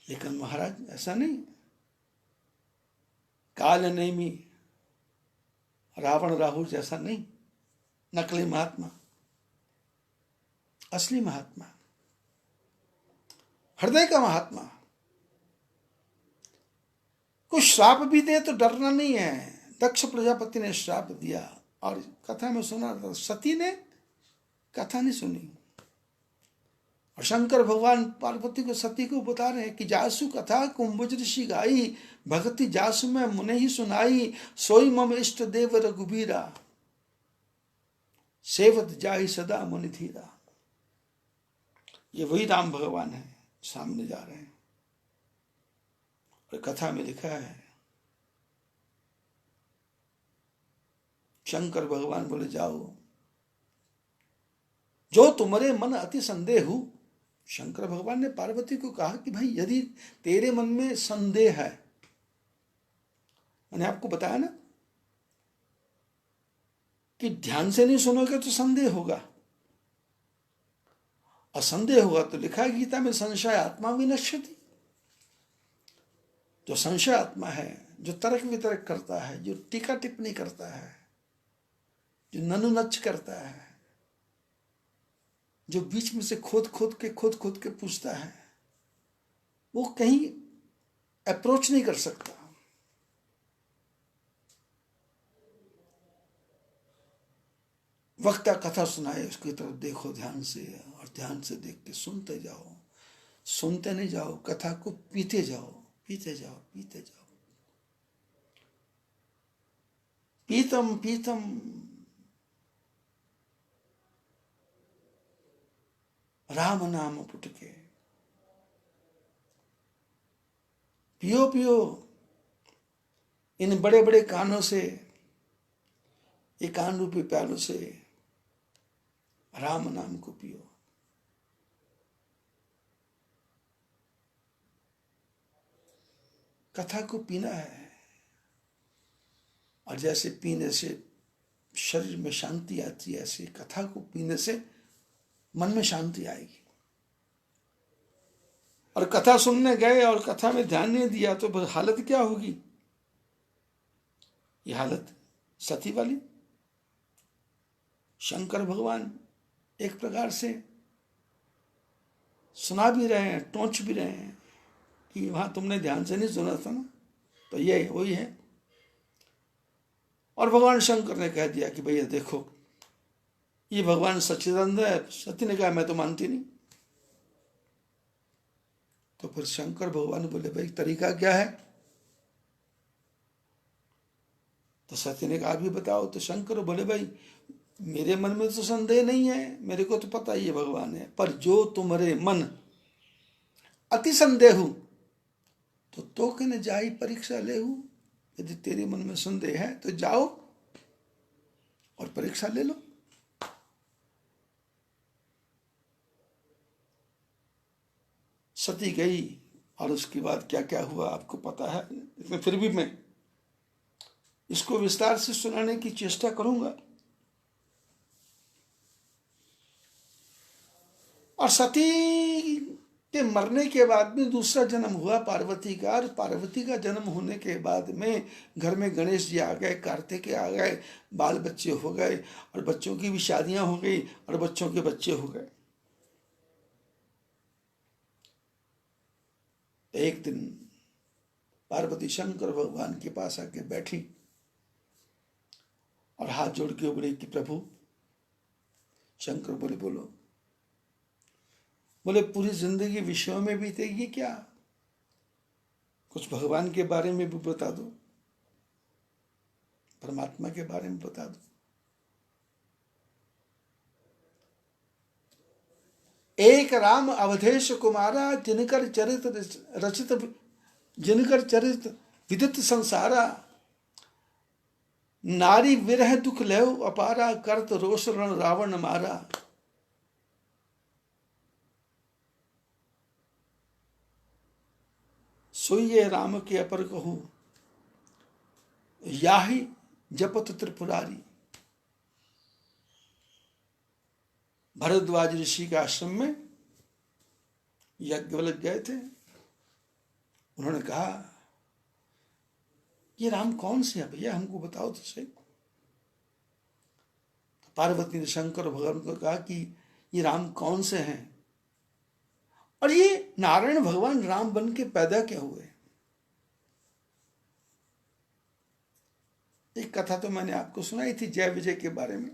S1: लेकिन महाराज ऐसा नहीं। काल नेमी रावण राहु जैसा नहीं, नकली महात्मा, असली महात्मा, हृदय का महात्मा। कुछ श्राप भी दे तो डरना नहीं है। दक्ष प्रजापति ने श्राप दिया और कथा में सुना था, सती ने कथा नहीं सुनी। और शंकर भगवान पार्वती को, सती को बता रहे हैं कि जासु कथा कुंभज ऋषि गाई, भक्ति जासु में मुने ही सुनाई, सोई मम इष्ट देव रघुबीरा, सेवत जाहि सदा मुनि धीरा। ये वही राम भगवान है, सामने जा रहे हैं। और कथा में लिखा है, शंकर भगवान बोले जाओ, जो तुम्हारे मन अति संदेह हो। शंकर भगवान ने पार्वती को कहा कि भाई यदि तेरे मन में संदेह है, मैंने आपको बताया ना कि ध्यान से नहीं सुनोगे तो संदेह होगा, और संदेह होगा तो लिखा है गीता में, संशय आत्मा विनश्यति। जो संशय आत्मा है, जो तर्क वितर्क करता है, जो टीका टिप्पणी करता है, जो ननुनच करता है, जो बीच में से खोद खोद के पूछता है, वो कहीं अप्रोच नहीं कर सकता। वक्ता कथा सुनाए, उसकी तरफ देखो ध्यान से, और ध्यान से देख के सुनते जाओ, सुनते नहीं जाओ, कथा को पीते जाओ, पीते जाओ, पीते जाओ। पीतम पीतम राम नाम पुटके, पियो पियो इन बड़े बड़े कानों से, ये कान रूपी प्यालों से राम नाम को पियो। कथा को पीना है, और जैसे पीने से शरीर में शांति आती है, ऐसे कथा को पीने से मन में शांति आएगी। और कथा सुनने गए और कथा में ध्यान नहीं दिया तो हालत क्या होगी? ये हालत सती वाली। शंकर भगवान एक प्रकार से सुना भी रहे हैं, टोंच भी रहे हैं कि वहां तुमने ध्यान से नहीं सुना था ना, तो ये वही है। और भगवान शंकर ने कह दिया कि भैया देखो, ये भगवान सच्चिदानंद है। सती ने कहा मैं तो मानती नहीं। तो फिर शंकर भगवान बोले भाई तरीका क्या है? तो सती ने कहा भी बताओ। तो शंकर बोले भाई मेरे मन में तो संदेह नहीं है, मेरे को तो पता ही है भगवान है, पर जो तुम्हारे मन अति संदेह हो तो के न जाई परीक्षा ले हूं। यदि तेरे मन में संदेह है तो जाओ और परीक्षा ले लो। सती गई और उसके बाद क्या क्या हुआ आपको पता है, लेकिन फिर भी मैं इसको विस्तार से सुनाने की चेष्टा करूंगा। और सती के मरने के बाद में दूसरा जन्म हुआ पार्वती का, और पार्वती का जन्म होने के बाद में घर में गणेश जी आ गए, कार्तिकेय आ गए, बाल बच्चे हो गए, और बच्चों की भी शादियां हो गई और बच्चों के बच्चे हो गए। एक दिन पार्वती शंकर भगवान के पास आके बैठी और हाथ जोड़ के बोले कि प्रभु। शंकर बोले बोलो। बोले पूरी जिंदगी विषयों में बीतेगी क्या, कुछ भगवान के बारे में भी बता दो, परमात्मा के बारे में बता दो। एक राम अवधेश कुमारा, जिनकर चरित विदित संसारा, नारी विरह दुख लेव अपारा, करत रोष रण रावण मारा। सोइए राम के अपर कहूं, याही जपत त्रिपुरारी। भरद्वाज ऋषि के आश्रम में यज्ञवल्क्य गए थे। उन्होंने कहा ये राम कौन से है भैया, हमको बताओ तो सही। तो पार्वती ने शंकर भगवान को कहा कि ये राम कौन से हैं, और ये नारायण भगवान राम बन के पैदा क्या हुए। एक कथा तो मैंने आपको सुनाई थी जय विजय के बारे में,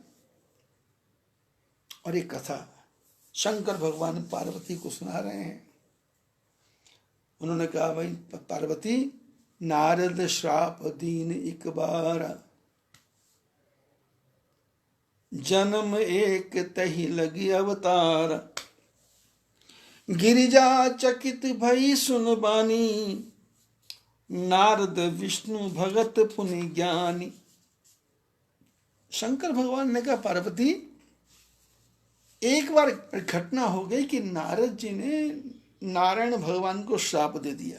S1: और एक कथा शंकर भगवान पार्वती को सुना रहे हैं। उन्होंने कहा भाई पार्वती, नारद श्राप दीन एक बार, जन्म एक तही लगी अवतार। गिरिजा चकित भई सुन बानी, नारद विष्णु भगत पुनि ज्ञानी। शंकर भगवान ने कहा पार्वती, एक बार घटना हो गई कि नारद जी ने नारायण भगवान को श्राप दे दिया।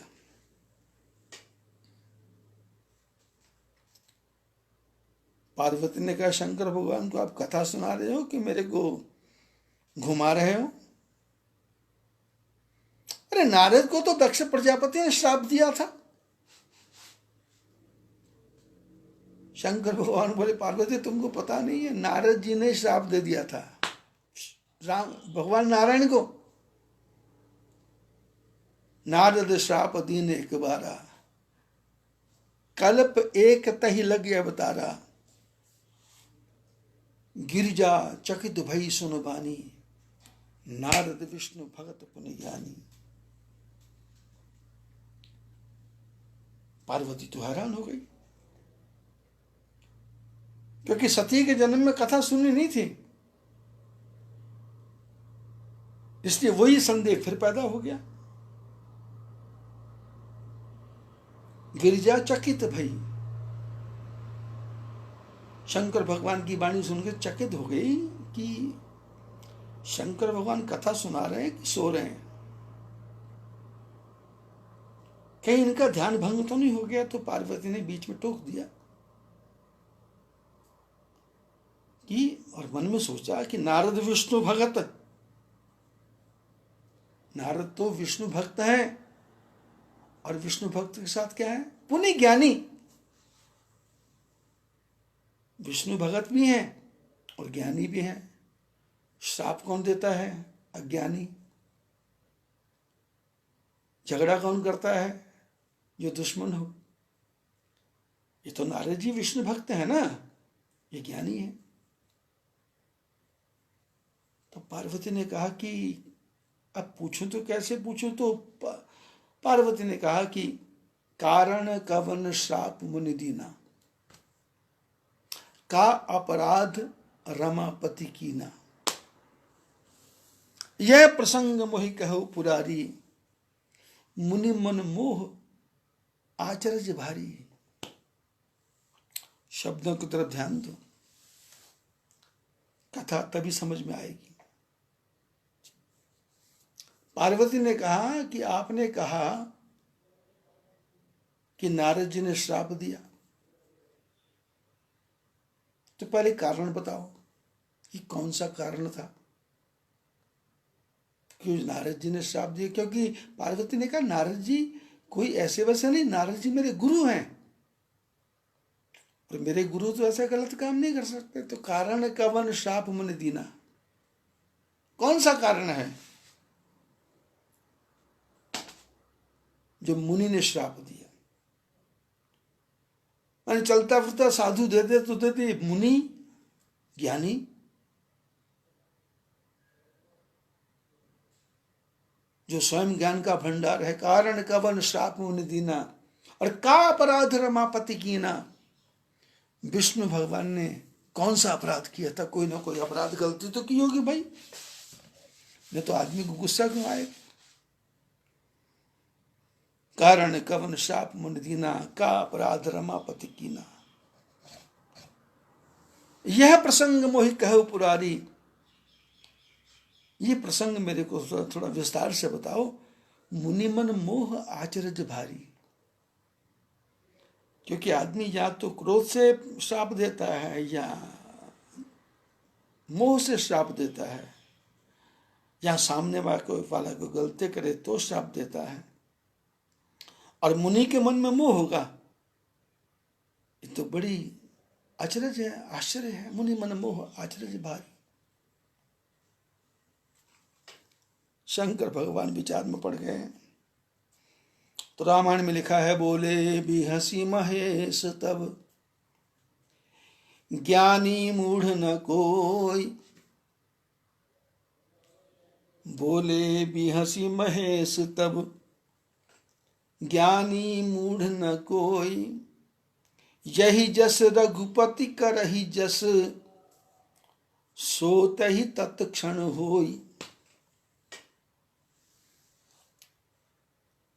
S1: पार्वती ने कहा शंकर भगवान को आप कथा सुना रहे हो कि मेरे को घुमा रहे हो? अरे नारद को तो दक्ष प्रजापति ने श्राप दिया था। शंकर भगवान बोले पार्वती तुमको पता नहीं है, नारद जी ने श्राप दे दिया था राम भगवान नारायण को। नारद श्राप दीन एक बारा, कल्प एक तही लग अवतारा। गिरिजा चकित भई सुन बानी, नारद विष्णु भगत पुनि ज्ञानी। पार्वती तो हैरान हो गई, क्योंकि सती के जन्म में कथा सुनी नहीं थी, इसलिए वही संदेह फिर पैदा हो गया। गिरिजा चकित भई, शंकर भगवान की वाणी सुनकर चकित हो गई कि शंकर भगवान कथा सुना रहे हैं कि सो रहे हैं, कहीं इनका ध्यान भंग तो नहीं हो गया। तो पार्वती ने बीच में टोक दिया कि, और मन में सोचा कि नारद विष्णु भगत, नारद तो विष्णु भक्त हैं, और विष्णु भक्त के साथ क्या है, पुनि ज्ञानी। विष्णु भगत भी हैं और ज्ञानी भी हैं। श्राप कौन देता है, अज्ञानी। झगड़ा कौन करता है, जो दुश्मन हो। ये तो नारद जी विष्णु भक्त है ना, ये ज्ञानी है। तो पार्वती ने कहा कि अब पूछूं तो कैसे पूछूं। तो पार्वती ने कहा कि कारण कवन श्राप मुनि दीना, का अपराध रमापति कीना। यह प्रसंग मोहि कहो पुरारी, मुनि मन मोह आचरज भारी। शब्दों की तरफ ध्यान दो, कथा तभी समझ में आएगी। पार्वती ने कहा कि आपने कहा कि नारद जी ने श्राप दिया, तो पहले कारण बताओ कि कौन सा कारण था, क्यों नारद जी ने श्राप दिया। क्योंकि पार्वती ने कहा नारद जी कोई ऐसे वैसे नहीं, नारद जी मेरे गुरु हैं, और मेरे गुरु तो ऐसा गलत काम नहीं कर सकते। तो कारण कवन श्राप मुनि दीना, कौन सा कारण है जो मुनि ने श्राप दिया। मैंने चलता फिरता साधु दे दे तो देते, मुनि ज्ञानी। जो स्वयं ज्ञान का भंडार है। कारण कवन श्राप मुनि दीना, और का अपराध रमापति कीना। विष्णु भगवान ने कौन सा अपराध किया था, कोई ना कोई अपराध गलती तो की होगी भाई, नहीं तो आदमी को गुस्सा क्यों आए। कारण कवन श्राप मुनि दीना, का अपराध रमापति कीना। यह प्रसंग मोहि कहो पुरारी, ये प्रसंग मेरे को थोड़ा विस्तार से बताओ। मुनि मन मोह आचरज भारी, क्योंकि आदमी या तो क्रोध से श्राप देता है या मोह से श्राप देता है, या सामने वाला को गलती करे तो श्राप देता है। और मुनि के मन में मोह होगा, ये तो बड़ी अचरज है, आश्चर्य है। मुनि मन मोह आचरज भारी। शंकर भगवान विचार में पड़ गए। तो रामायण में लिखा है, बोले भी हंसी महेश तब, ज्ञानी मूढ़ न कोई। बोले भी हंसी महेश तब, ज्ञानी मूढ़ न कोई। यही जस रघुपति करहि जस, सोत ही तत्क्षण होई।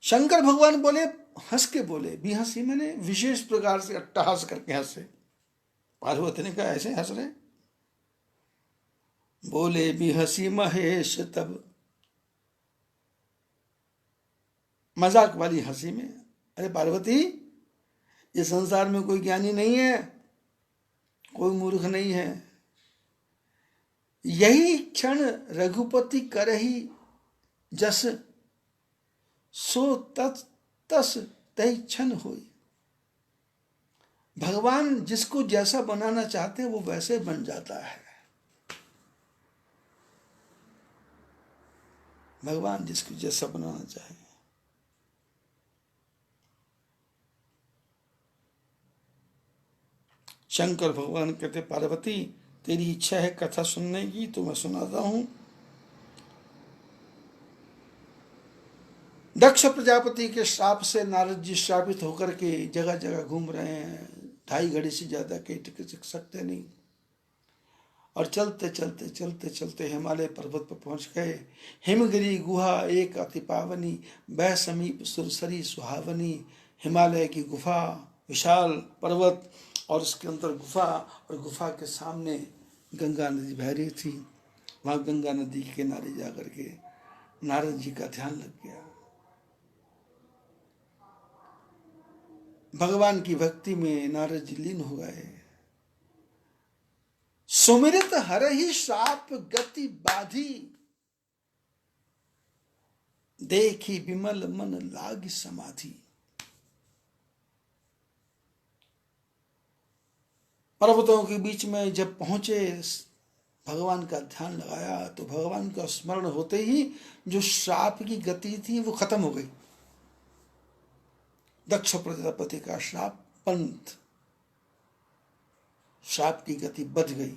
S1: शंकर भगवान बोले, हंस के बोले। भी हंसी मैंने विशेष प्रकार से अट्टहास करके हंसे। पार्वती ने कहा ऐसे हंस रहे। बोले भी हंसी महेश तब, मजाक वाली हंसी में। अरे पार्वती, इस संसार में कोई ज्ञानी नहीं है, कोई मूर्ख नहीं है। यही क्षण रघुपति करहि जस, सो तत् तस तय क्षण होई। भगवान जिसको जैसा बनाना चाहते हैं वो वैसे बन जाता है। भगवान जिसको जैसा बनाना चाहे। शंकर भगवान कहते पार्वती तेरी इच्छा है कथा सुनने की तो मैं सुनाता हूं। दक्ष प्रजापति के श्राप से नारद जी श्रापित होकर के जगह जगह घूम रहे हैं। 2.5 घड़ी से ज्यादा के टिक सकते नहीं। और चलते चलते चलते चलते हिमालय पर्वत पर पहुंच गए। हिमगिरी गुहा एक अति पावनी, वह समीप सुरसरी सुहावनी। हिमालय की गुफा, विशाल पर्वत और उसके अंदर गुफा, और गुफा के सामने गंगा नदी बह रही थी। वहां गंगा नदी के किनारे जाकर के नारद जी का ध्यान लग गया। भगवान की भक्ति में नारद जी लीन हो गए। सुमिरित हरहि श्राप गति बाधी, देखी विमल मन लाग समाधि। पर्वतों के बीच में जब पहुंचे, भगवान का ध्यान लगाया तो भगवान का स्मरण होते ही जो श्राप की गति थी वो खत्म हो गई। दक्ष प्रजापति का श्राप पंथ, श्राप की गति बच गई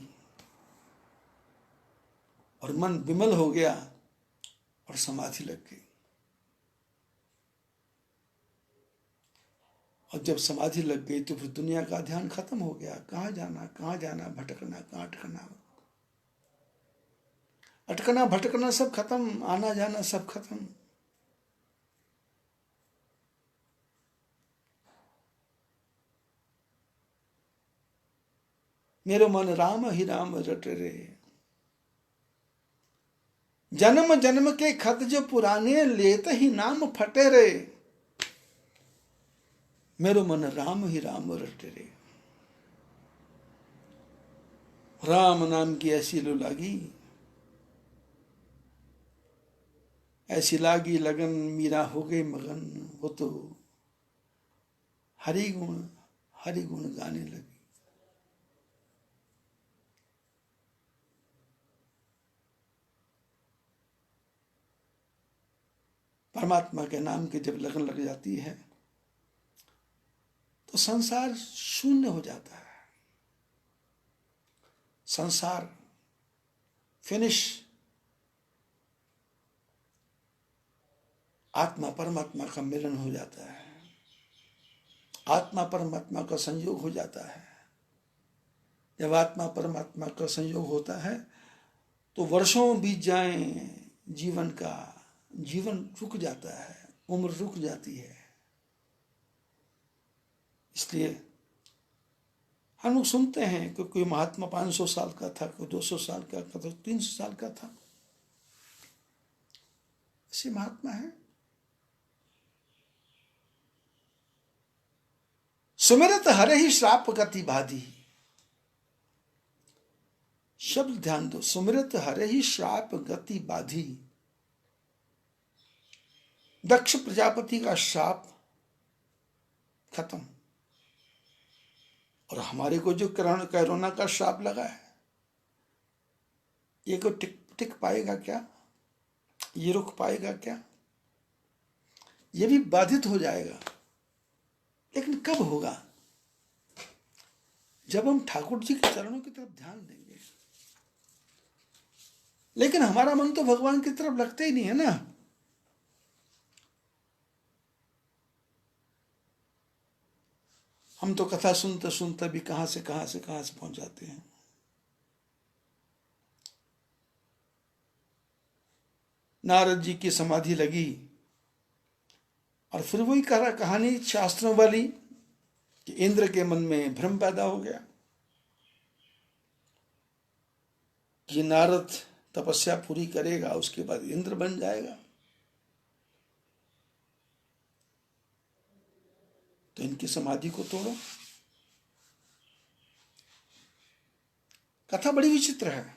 S1: और मन विमल हो गया और समाधि लग गई। और जब समाधि लग गई तो फिर दुनिया का ध्यान खत्म हो गया। कहाँ जाना, भटकना, कहाँ अटकना, अटकना भटकना सब खत्म, आना जाना सब खत्म। मेरो मन राम ही राम रट रे, जन्म जन्म के खत जो पुराने, लेत ही नाम फटे रे। मेरो मन राम ही राम रट रे। राम नाम की ऐसी लो लागी, ऐसी लागी लगन, मीरा हो गई मगन। वो तो हरि गुण गाने लगी। परमात्मा के नाम की जब लगन लग जाती है तो संसार शून्य हो जाता है। संसार फिनिश। आत्मा परमात्मा का मिलन हो जाता है, आत्मा परमात्मा का संयोग हो जाता है। जब आत्मा परमात्मा का संयोग होता है तो वर्षों बीत जाएं जीवन का, जीवन रुक जाता है, उम्र रुक जाती है। इसलिए हम लोग सुनते हैं कि कोई महात्मा 500 साल का था, कोई 200 साल का था, 300 साल का था। ऐसे महात्मा है। सुमिरत हरे ही श्राप गति बाधी। शब्द ध्यान दो, सुमिरत हरे ही श्राप गति बाधी। दक्ष प्रजापति का श्राप खत्म, और हमारे को जो कोरोना का श्राप लगा है, ये को टिक पाएगा क्या? ये रुक पाएगा क्या? ये भी बाधित हो जाएगा। लेकिन कब होगा? जब हम ठाकुर जी के चरणों की तरफ ध्यान देंगे। लेकिन हमारा मन तो भगवान की तरफ लगता ही नहीं है ना। हम तो कथा सुनते सुनते भी कहां से पहुंच जाते हैं। नारद जी की समाधि लगी और फिर वही कहानी शास्त्रों वाली कि इंद्र के मन में भ्रम पैदा हो गया कि नारद तपस्या पूरी करेगा, उसके बाद इंद्र बन जाएगा। तो इनकी समाधि को तोड़ो। कथा बड़ी विचित्र है।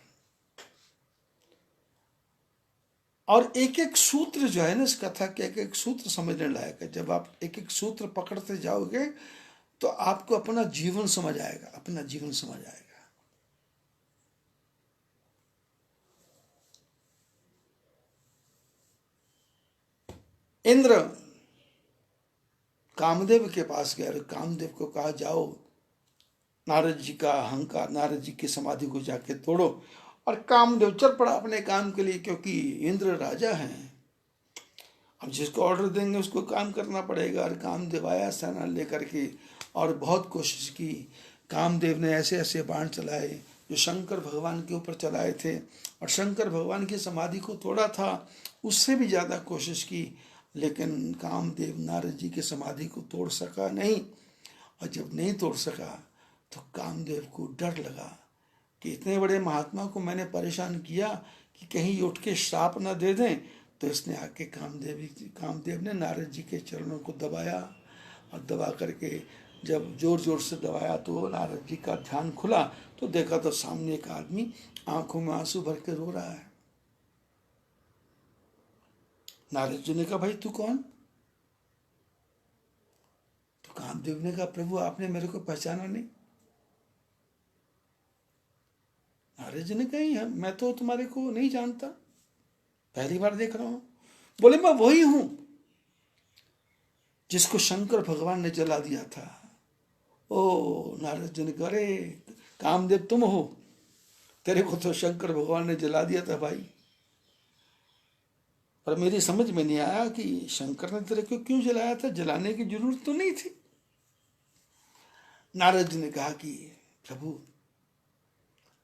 S1: और एक एक सूत्र जो है ना, इस कथा के एक एक सूत्र समझने लायक है। जब आप एक एक सूत्र पकड़ते जाओगे तो आपको अपना जीवन समझ आएगा, अपना जीवन समझ आएगा। इंद्र कामदेव के पास गया और कामदेव को कहा, जाओ नारद जी का अहंकार, नारद जी की समाधि को जाके तोड़ो। और कामदेव चल पड़ा अपने काम के लिए, क्योंकि इंद्र राजा हैं। अब जिसको ऑर्डर देंगे उसको काम करना पड़ेगा। और कामदेव आया सेना लेकर के और बहुत कोशिश की। कामदेव ने ऐसे ऐसे बाण चलाए जो शंकर भगवान के ऊपर चलाए थे, और शंकर भगवान की समाधि को तोड़ा था। उससे भी ज़्यादा कोशिश की, लेकिन कामदेव नारद जी की समाधि को तोड़ सका नहीं। और जब नहीं तोड़ सका तो कामदेव को डर लगा कि इतने बड़े महात्मा को मैंने परेशान किया कि कहीं उठ के श्राप न दे दें। तो इसने आके कामदेव ने नारद जी के चरणों को दबाया, और दबा करके जब जोर जोर से दबाया तो नारद जी का ध्यान खुला, तो देखा तो सामने एक आदमी आंखों में आंसू भर के रो रहा है। नारद जी ने कहा, भाई तू कौन? तो कामदेव ने कहा, प्रभु आपने मेरे को पहचाना नहीं? नारद जी ने कहा, मैं तो तुम्हारे को नहीं जानता, पहली बार देख रहा हूं। बोले, मैं वही हूं जिसको शंकर भगवान ने जला दिया था। ओ नारद जी ने कहा, अरे कामदेव तुम हो? तेरे को तो शंकर भगवान ने जला दिया था भाई। पर मेरी समझ में नहीं आया कि शंकर ने तेरे को क्यों जलाया था, जलाने की जरूरत तो नहीं थी। नारद जी ने कहा कि प्रभु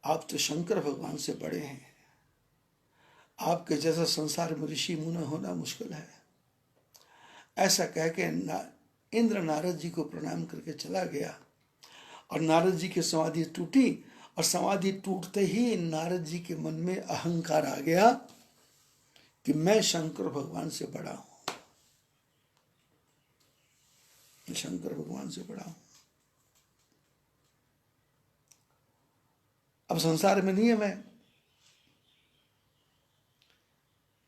S1: आप तो शंकर भगवान से बड़े हैं, आपके जैसा संसार में ऋषि मुनि होना मुश्किल है। ऐसा कह के इंद्र नारद जी को प्रणाम करके चला गया, और नारद जी की समाधि टूटी। और समाधि टूटते ही नारद जी के मन में अहंकार आ गया कि मैं शंकर भगवान से बड़ा हूं, मैं शंकर भगवान से बड़ा हूं। अब संसार में नियम है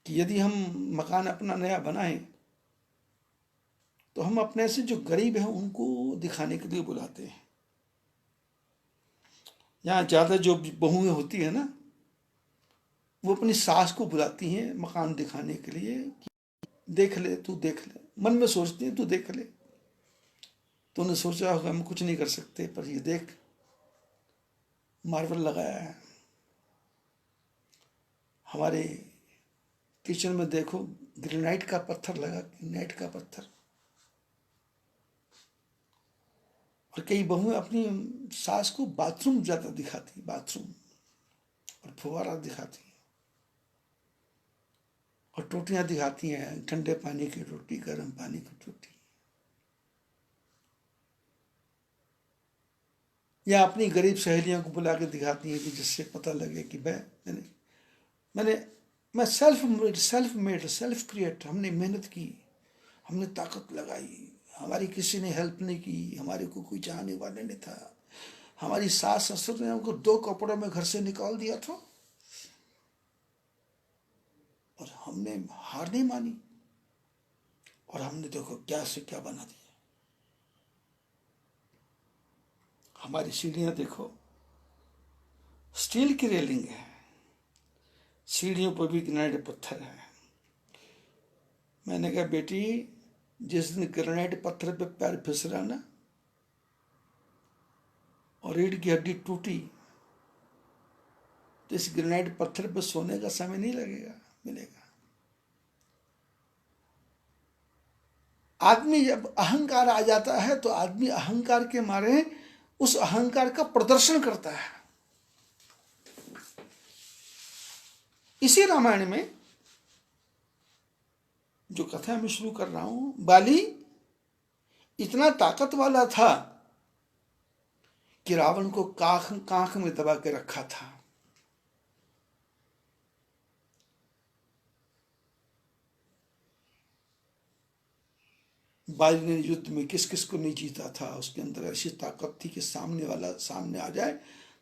S1: कि यदि हम मकान अपना नया बनाएं तो हम अपने से जो गरीब हैं उनको दिखाने के लिए बुलाते हैं। यहाँ ज़्यादा जो बहुएं होती है ना, वो अपनी सास को बुलाती हैं मकान दिखाने के लिए कि देख ले, तू देख ले। मन में सोचती है तू देख ले। तूने सोचा होगा हम कुछ नहीं कर सकते, पर ये देख मार्बल लगाया है। हमारे किचन में देखो ग्रेनाइट का पत्थर लगा, ग्रेनाइट का पत्थर। और कई बहुएं अपनी सास को बाथरूम ज़्यादा दिखाती, बाथरूम और फुवारा दिखाती, और टोटियां दिखाती हैं, ठंडे पानी की टोटी, गर्म पानी की टोटी। या अपनी गरीब सहेलियों को बुला के दिखाती हैं कि जिससे पता लगे कि मैं सेल्फ क्रिएट, हमने मेहनत की, हमने ताकत लगाई, हमारी किसी ने हेल्प नहीं की, हमारे को कोई चाहने वाले नहीं था, हमारी सास ससुर ने हमको 2 कपड़ों में घर से निकाल दिया था, और हमने हार नहीं मानी, और हमने देखो क्या से क्या बना दिया। हमारी सीढ़ियां देखो स्टील की रेलिंग है, सीढ़ियों पर भी ग्रेनाइट पत्थर है। मैंने कहा बेटी, जिस दिन ग्रेनाइट पत्थर पे पैर फिसला ना और रीढ़ की हड्डी टूटी, तो इस ग्रेनाइट पत्थर पे सोने का समय नहीं लगेगा, मिलेगा। आदमी जब अहंकार आ जाता है तो आदमी अहंकार के मारे उस अहंकार का प्रदर्शन करता है। इसी रामायण में जो कथा मैं शुरू कर रहा हूं, बाली इतना ताकत वाला था कि रावण को कांख में दबा के रखा था। बाली ने युद्ध में किस किस को नहीं जीता था, उसके अंदर ऐसी ताकत थी कि सामने वाला सामने आ जाए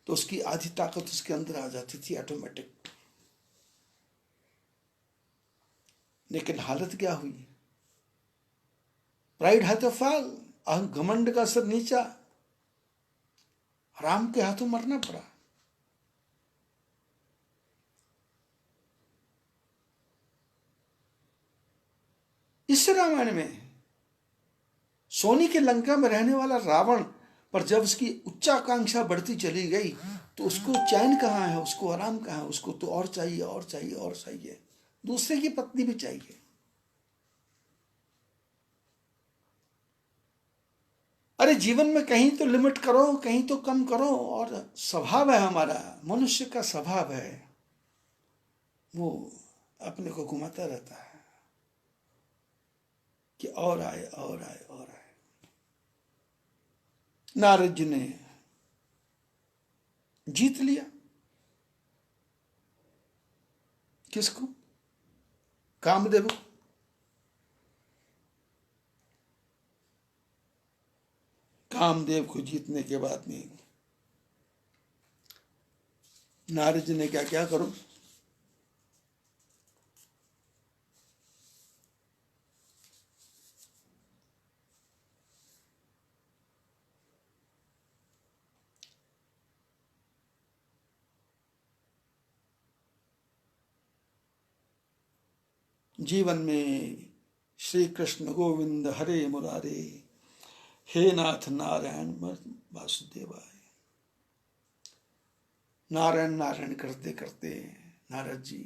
S1: तो उसकी आधी ताकत उसके अंदर आ जाती थी ऑटोमेटिक। लेकिन हालत क्या हुई? प्राइड हाथ फाल, घमंड का सर नीचा, राम के हाथों मरना पड़ा। इस रामायण में सोनी के लंका में रहने वाला रावण पर जब उसकी उच्चाकांक्षा बढ़ती चली गई तो उसको चैन कहाँ है, उसको आराम कहाँ है, उसको तो और चाहिए और चाहिए और चाहिए, दूसरे की पत्नी भी चाहिए। अरे जीवन में कहीं तो लिमिट करो, कहीं तो कम करो। और स्वभाव है हमारा, मनुष्य का स्वभाव है, वो अपने को घुमाता रहता है कि और आए और आए और आए। नारद जी ने जीत लिया। किसको? कामदेव को। कामदेव को जीतने के बाद में नारद जी ने क्या क्या करो, जीवन में श्री कृष्ण गोविंद हरे मुरारे, हे नाथ नारायण वासुदेवाय। नारायण नारायण करते करते नारद जी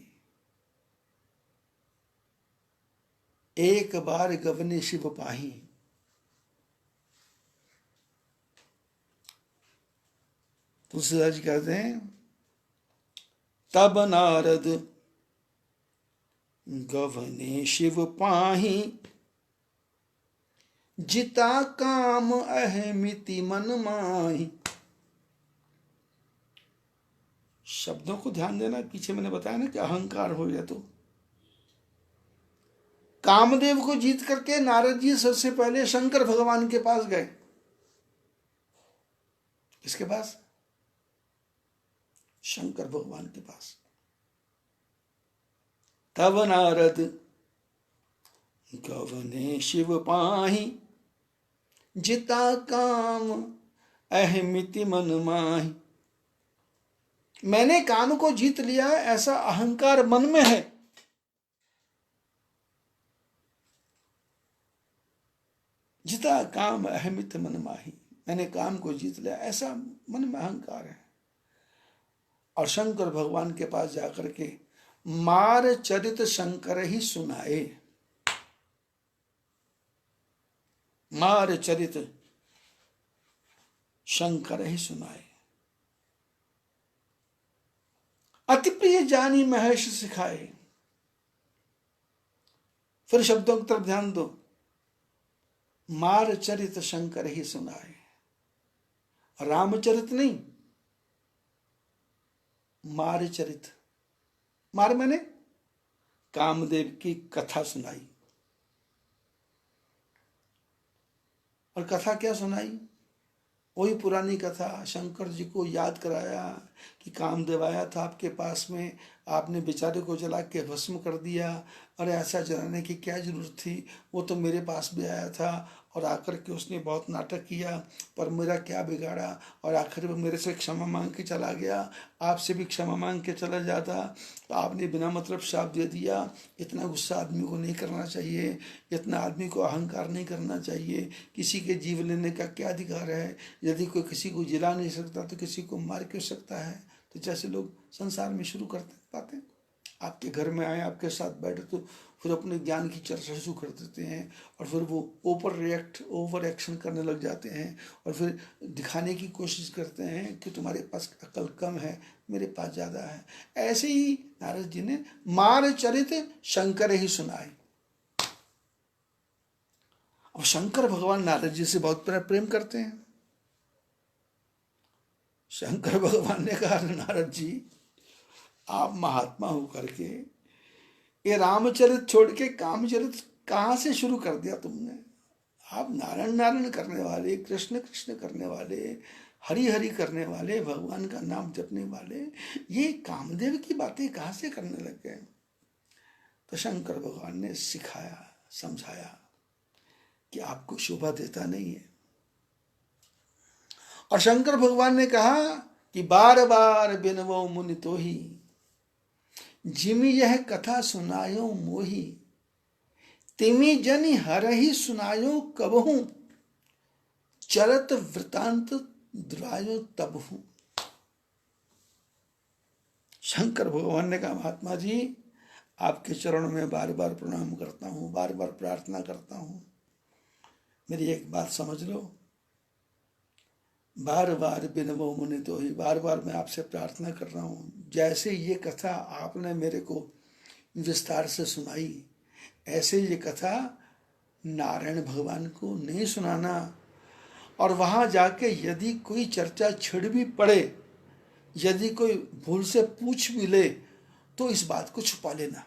S1: एक बार गवने शिव पाही। तुलसीदास जी कहते हैं, तब नारद गवने शिव पाही, जिता काम अहमिति मन माही। शब्दों को ध्यान देना, पीछे मैंने बताया ना कि अहंकार हो गया। तो कामदेव को जीत करके नारद जी सबसे पहले शंकर भगवान के पास गए। किसके पास? शंकर भगवान के पास। तब नारद गवने शिव पाही, जिता काम अहमिति मन माही। मैंने काम को जीत लिया, ऐसा अहंकार मन में है। जिता काम अहमित मन माही, मैंने काम को जीत लिया, ऐसा मन में अहंकार है। और शंकर भगवान के पास जाकर के मार चरित शंकर ही सुनाए। मार चरित शंकर ही सुनाए। अति प्रिय जानी महेश सिखाए। फिर शब्दों की तरफ ध्यान दो। मार चरित शंकर ही सुनाए, रामचरित नहीं, मार चरित। मार मैंने कामदेव की कथा सुनाई। और कथा क्या सुनाई? वही पुरानी कथा। शंकर जी को याद कराया कि कामदेव आया था आपके पास में, आपने बेचारे को जला के भस्म कर दिया। अरे ऐसा जलाने की क्या जरूरत थी, वो तो मेरे पास भी आया था और आकर के उसने बहुत नाटक किया, पर मेरा क्या बिगाड़ा, और आखिर वो मेरे से क्षमा मांग के चला गया। आपसे भी क्षमा मांग के चला जाता तो आपने बिना मतलब श्राप दे दिया। इतना गुस्सा आदमी को नहीं करना चाहिए, इतना आदमी को अहंकार नहीं करना चाहिए। किसी के जीव लेने का क्या अधिकार है? यदि कोई किसी को जिला नहीं सकता तो किसी को मार क्यों सकता है? तो जैसे लोग संसार में शुरू करते पाते, आपके घर में आए, आपके साथ बैठे, तो फिर अपने ज्ञान की चर्चा शुरू कर देते हैं और फिर वो ओवर एक्शन करने लग जाते हैं और फिर दिखाने की कोशिश करते हैं कि तुम्हारे पास अकल कम है, मेरे पास ज़्यादा है। ऐसे ही नारद जी ने मार चरित शंकर ही सुनाए। और शंकर भगवान नारद जी से बहुत प्रेम करते हैं। शंकर भगवान ने कहा, नारद जी आप महात्मा होकर के ये रामचरित छोड़ के कामचरित कहाँ से शुरू कर दिया तुमने? आप नारायण नारायण करने वाले, कृष्ण कृष्ण करने वाले, हरि हरि करने वाले, भगवान का नाम जपने वाले, ये कामदेव की बातें कहाँ से करने लग गए? तो शंकर भगवान ने सिखाया, समझाया कि आपको शोभा देता नहीं है। और शंकर भगवान ने कहा कि बार बार बिनवो मुनि तो ही, जिमि यह कथा सुनायो मोही, तिमि जनि हरहि सुनायो कबहू, चरत वृतांत दुरायो तबहू। शंकर भगवान ने कहा, महात्मा जी आपके चरणों में बार बार प्रणाम करता हूँ, बार बार प्रार्थना करता हूँ, मेरी एक बात समझ लो, बार बार बिनवो मुनि तो ही, बार बार मैं आपसे प्रार्थना कर रहा हूँ, जैसे ये कथा आपने मेरे को विस्तार से सुनाई, ऐसे ये कथा नारायण भगवान को नहीं सुनाना। और वहाँ जाके यदि कोई चर्चा छिड़ भी पड़े, यदि कोई भूल से पूछ भी ले, तो इस बात को छुपा लेना।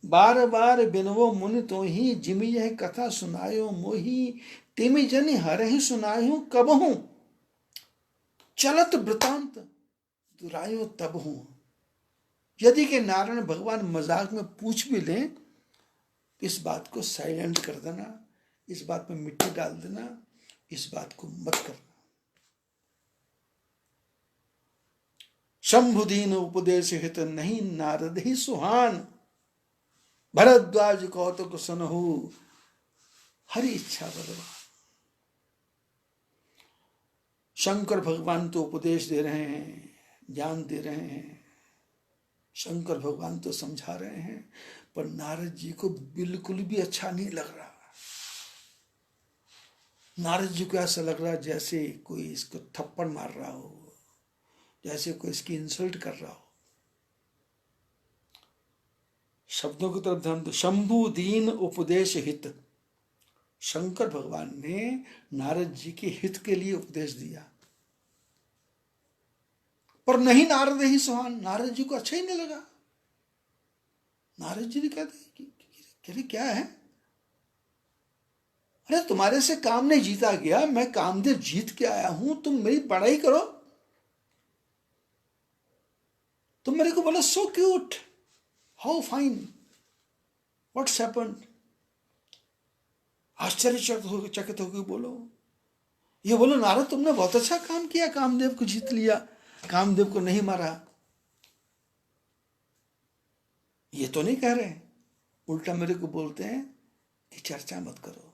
S1: बार बार बिनवो मुनि तो ही, जिमि यह कथा सुनायो मोही, तिमि जनि हरहि सुनायो कबहू, चलत वृतांत दुरायो तबहू। यदि के नारायण भगवान मजाक में पूछ भी लें, इस बात को साइलेंट कर देना, इस बात में मिट्टी डाल देना, इस बात को मत करना। शंभुदीन उपदेश हित नहीं, नारद ही सुहान, भरद्वाज कौतुक सुनहु, हरि इच्छा बलवान। शंकर भगवान तो उपदेश दे रहे हैं, ज्ञान दे रहे हैं, शंकर भगवान तो समझा रहे हैं, पर नारद जी को बिल्कुल भी अच्छा नहीं लग रहा। नारद जी को ऐसा लग रहा जैसे कोई इसको थप्पड़ मार रहा हो, जैसे कोई इसकी इंसल्ट कर रहा हो। शब्दों की तरफ ध्यान दो। शंभु दीन उपदेश हित, शंकर भगवान ने नारद जी के हित के लिए उपदेश दिया, पर नहीं नारद ही सुहान, नारद जी को अच्छा ही नहीं लगा। नारद जी ने कहते क्या है, अरे तुम्हारे से काम नहीं जीता गया, मैं कामदेव जीत के आया हूं, तुम मेरी बड़ाई करो। तुम मेरे को बोलो so cute, how fine, what's happened. आश्चर्यचकित होकर बोलो, ये बोलो नारद तुमने बहुत अच्छा काम किया, कामदेव को जीत लिया, कामदेव को नहीं मारा। ये तो नहीं कह रहे, उल्टा मेरे को बोलते हैं कि चर्चा मत करो।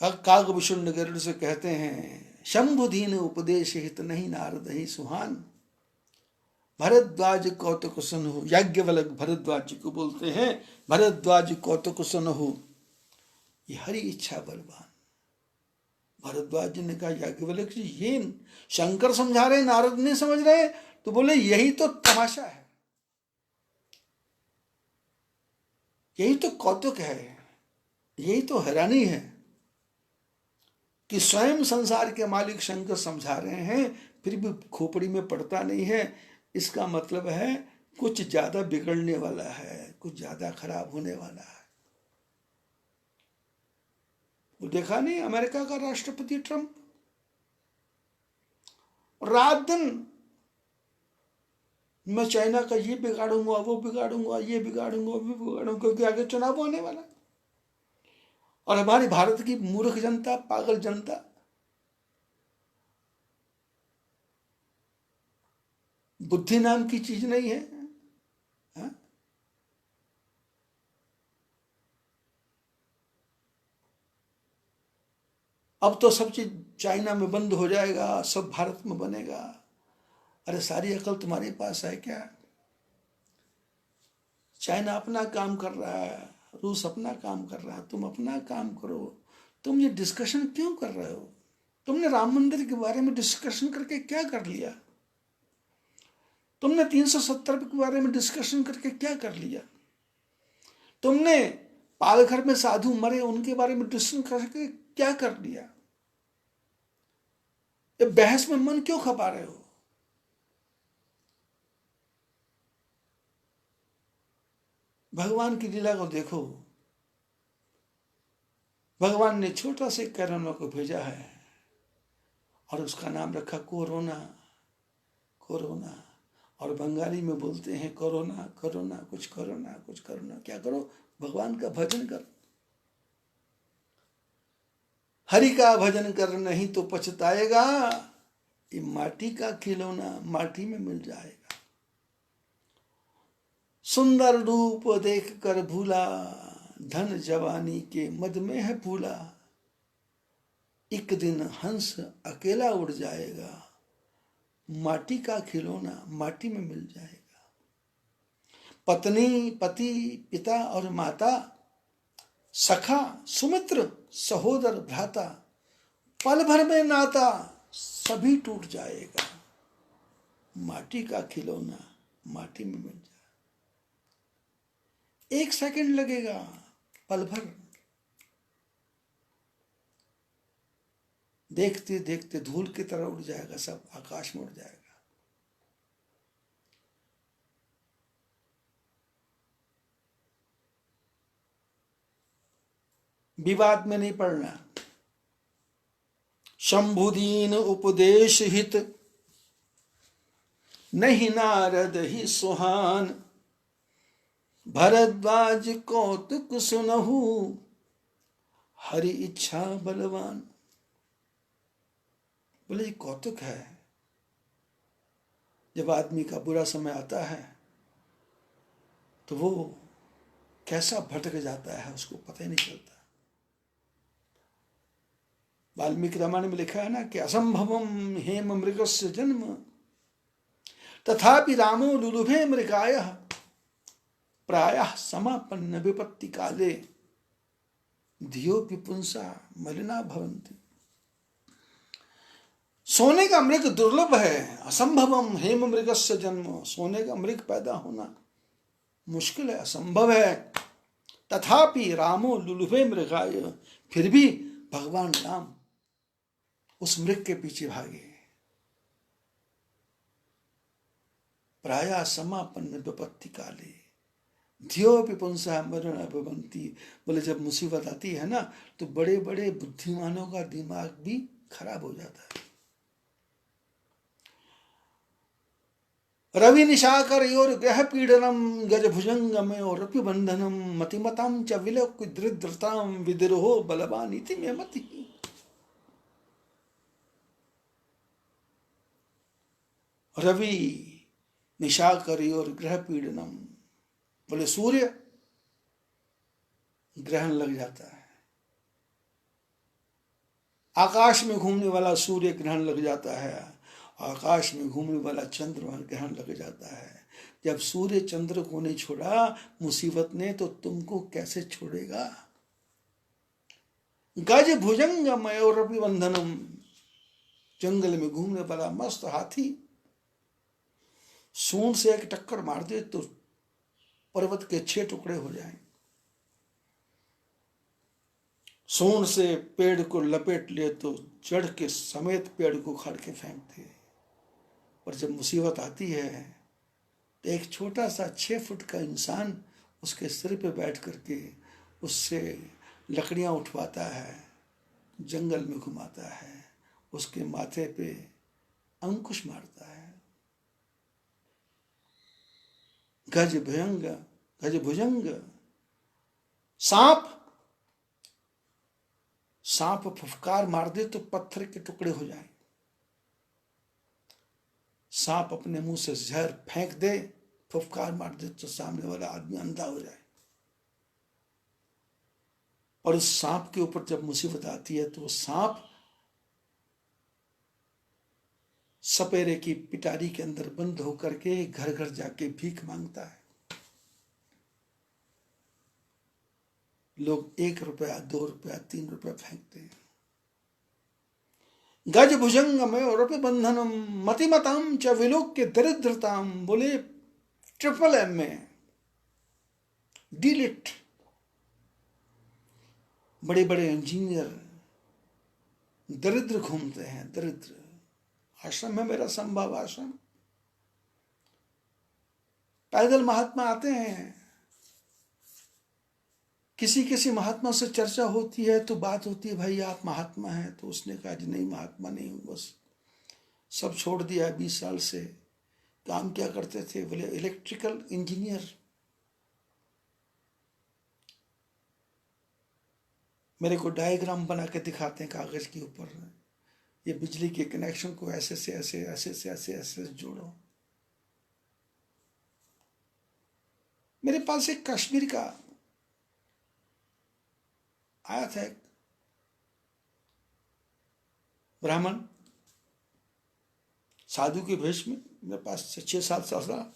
S1: कागभूषण गरुड़ से कहते हैं, शंभुदीन उपदेश हित नहीं, नारद ही सुहान, भरद्वाज कौतुक सुनहु। याज्ञवल्क भरद्वाज जी को बोलते हैं, भरद्वाज कौतुक सुनहु, ये हरि इच्छा बलवान। भरद्वाज जी ने कहा, याज्ञवल्क जी ये शंकर समझा रहे, नारद नहीं समझ रहे। तो बोले यही तो तमाशा है, यही तो कौतुक है, यही तो हैरानी है कि स्वयं संसार के मालिक शंकर समझा रहे हैं, फिर भी खोपड़ी में पड़ता नहीं है। इसका मतलब है कुछ ज्यादा बिगड़ने वाला है, कुछ ज्यादा खराब होने वाला है। वो देखा नहीं अमेरिका का राष्ट्रपति ट्रंप, रात दिन मैं चाइना का ये बिगाड़ूंगा, वो बिगाड़ूंगा, ये बिगाड़ूंगा, वो बिगाड़ूंगा, क्योंकि आगे चुनाव होने वाला। और हमारी भारत की मूर्ख जनता, पागल जनता, बुद्धि नाम की चीज नहीं है, हा? अब तो सब चीज चाइना में बंद हो जाएगा, सब भारत में बनेगा। अरे सारी अकल तुम्हारे पास है क्या? चाइना अपना काम कर रहा है, रूस अपना काम कर रहा है, तुम अपना काम करो। तुम ये डिस्कशन क्यों कर रहे हो? तुमने राम मंदिर के बारे में डिस्कशन करके क्या कर लिया? तुमने 370 के बारे में डिस्कशन करके क्या कर लिया? तुमने पालघर में साधु मरे उनके बारे में डिस्कशन करके क्या कर लिया? ये बहस में मन क्यों खपा रहे हो? भगवान की लीला को देखो। भगवान ने छोटा से कैरनों को भेजा है और उसका नाम रखा कोरोना। कोरोना, और बंगाली में बोलते हैं कोरोना कोरोना, कुछ कोरोना कुछ कोरोना। क्या करो, भगवान का भजन करो, हरि का भजन कर, नहीं तो पछताएगा। ये माटी का खिलौना माटी में मिल जाएगा। सुंदर रूप देख कर भूला, धन जवानी के मद में है भूला। एक दिन हंस अकेला उड़ जाएगा, माटी का खिलौना माटी में मिल जाएगा। पत्नी, पति, पिता और माता, सखा, सुमित्र, सहोदर, भ्राता, पल भर में नाता सभी टूट जाएगा। माटी का खिलौना माटी में मिल जाएगा। 1 सेकंड लगेगा, पल भर। देखते देखते धूल की तरह उड़ जाएगा, सब आकाश में उड़ जाएगा। विवाद में नहीं पड़ना। शंभुदीन उपदेश हित, नहीं नारद ही सुहान। भरद्वाज कौतुक सुनहु, हरि इच्छा बलवान। बोले ये कौतुक है। जब आदमी का बुरा समय आता है तो वो कैसा भटक जाता है, उसको पता ही नहीं चलता। वाल्मीकि रामायण में लिखा है ना कि असंभवम हेम मृगस्य जन्म, तथापि रामो लुलुभे मृगायः। प्रायः समापन्न विपत्ति काले, धियोऽपि पुंसा मलिना भवन्ति। सोने का मृग दुर्लभ है। असंभवम हेम मृगस्य जन्म, सोने का मृग पैदा होना मुश्किल है, असंभव है। तथापि रामो लुलुभे मृगाय, फिर भी भगवान राम उस मृग के पीछे भागे। प्रायः समापन्न विपत्ति काले, धियोऽपि पुंसा मलिना भवन्ति। बोले जब मुसीबत आती है ना तो बड़े बड़े बुद्धिमानों का दिमाग भी खराब हो जाता है। रवि निशाकरयोर ग्रह पीडनम, गज भुजंगमयोरपि बंधनम। मतिमतां च विलोक्यदृतां, विद्रोहो बलवान इति मे मतिः। रवि निशाकरयोर ग्रह पीडनम, बोले सूर्य ग्रहण लग जाता है। आकाश में घूमने वाला सूर्य ग्रहण लग जाता है। आकाश में घूमने वाला चंद्र ग्रहण लग जाता है। जब सूर्य चंद्र को नहीं छोड़ा मुसीबत ने, तो तुमको कैसे छोड़ेगा। गज भुजंग मयोरपि बंधनम, जंगल में घूमने वाला मस्त हाथी सूंड से एक टक्कर मार दे तो पर्वत के 6 टुकड़े हो जाएं। सूंड से पेड़ को लपेट ले तो जड़ के समेत पेड़ को उखाड़ के फेंक दे। पर जब मुसीबत आती है तो एक छोटा सा 6 फुट का इंसान उसके सिर पे बैठ करके उससे लकड़ियां उठवाता है, जंगल में घुमाता है, उसके माथे पे अंकुश मारता है। गज भुजंग, गज भुजंग। सांप फुफकार मार दे तो पत्थर के टुकड़े हो जाएं। सांप अपने मुंह से जहर फेंक दे, फुफकार मार दे तो सामने वाला आदमी अंधा हो जाए। और उस सांप के ऊपर जब मुसीबत आती है तो वो सांप सपेरे की पिटारी के अंदर बंद होकर के घर घर जाके भीख मांगता है। लोग 1 रुपया, 2 रुपया, 3 रुपया फेंकते हैं। गज भुजंग में और बंधनम, मतिमताम च विलोक्य दरिद्रताम। बोले ट्रिपल एम में डिलिट। बड़े बड़े इंजीनियर दरिद्र घूमते हैं, दरिद्र। आश्रम है मेरा, संभव आश्रम। पैदल महात्मा आते हैं। किसी किसी महात्मा से चर्चा होती है तो बात होती है, भाई आप महात्मा हैं? तो उसने कहा जी नहीं, महात्मा नहीं हूं, बस सब छोड़ दिया 20 साल से। काम क्या करते थे? बोले इलेक्ट्रिकल इंजीनियर। मेरे को डायग्राम बना के दिखाते हैं कागज के ऊपर, ये बिजली के कनेक्शन को ऐसे से ऐसे, ऐसे से ऐसे, ऐसे जोड़ो। मेरे पास एक कश्मीर का आया था, एक ब्राह्मण साधु के भेष में, मेरे पास 6-7 साल का।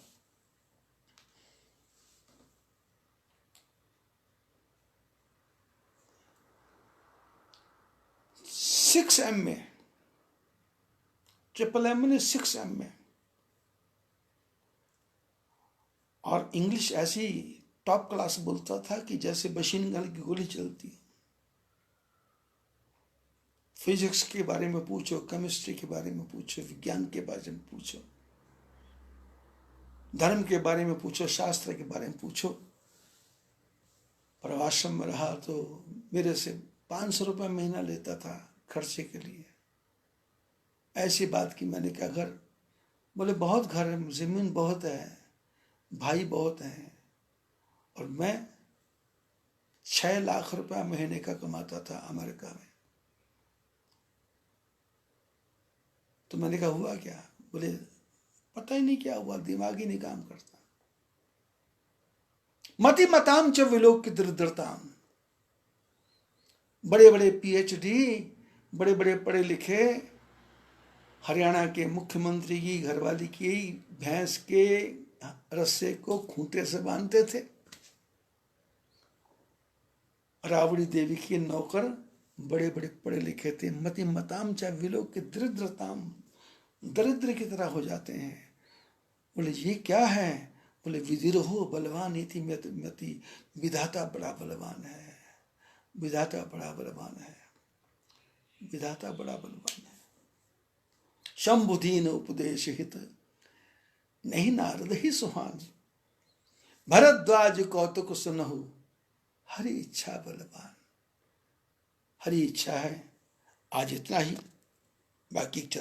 S1: सिक्स एम में, ट्रिपल एम में 6M में, और इंग्लिश ऐसी टॉप क्लास बोलता था कि जैसे मशीन गन की गोली चलती। फिजिक्स के बारे में पूछो, केमिस्ट्री के बारे में पूछो, विज्ञान के बारे में पूछो, धर्म के बारे में पूछो, शास्त्र के बारे में पूछो। पर आश्रम में रहा तो मेरे से 500 रुपये महीना लेता था खर्चे के लिए। ऐसी बात की मैंने कहा घर, बोले बहुत घर है, जमीन बहुत है, भाई बहुत हैं, और मैं 6 लाख रुपया महीने का कमाता था अमेरिका में। तो मैंने कहा हुआ क्या? बोले पता ही नहीं क्या हुआ, दिमाग ही नहीं काम करता। मति मताम च विलोक की दृढ़ताम। बड़े बड़े PhD, बड़े बड़े पढ़े लिखे, हरियाणा के मुख्यमंत्री की घरवाली की भैंस के रस्से को खूंटे से बांधते थे। रावड़ी देवी के नौकर बड़े बड़े पढ़े लिखे थे। मति मताम चाहे विलोक के दरिद्रताम, दरिद्र की तरह हो जाते हैं। बोले ये क्या है? बोले विधिरहो बलवान इति मति, विधाता बड़ा बलवान है, विधाता बड़ा बलवान है, विधाता बड़ा बलवान है। शंभुदीन उपदेश हित नहीं नारद ही सुहान, भरद्वाज कौतुक सुनहु हरि इच्छा बलवान। हरि इच्छा है। आज इतना ही, बाकी चर्चा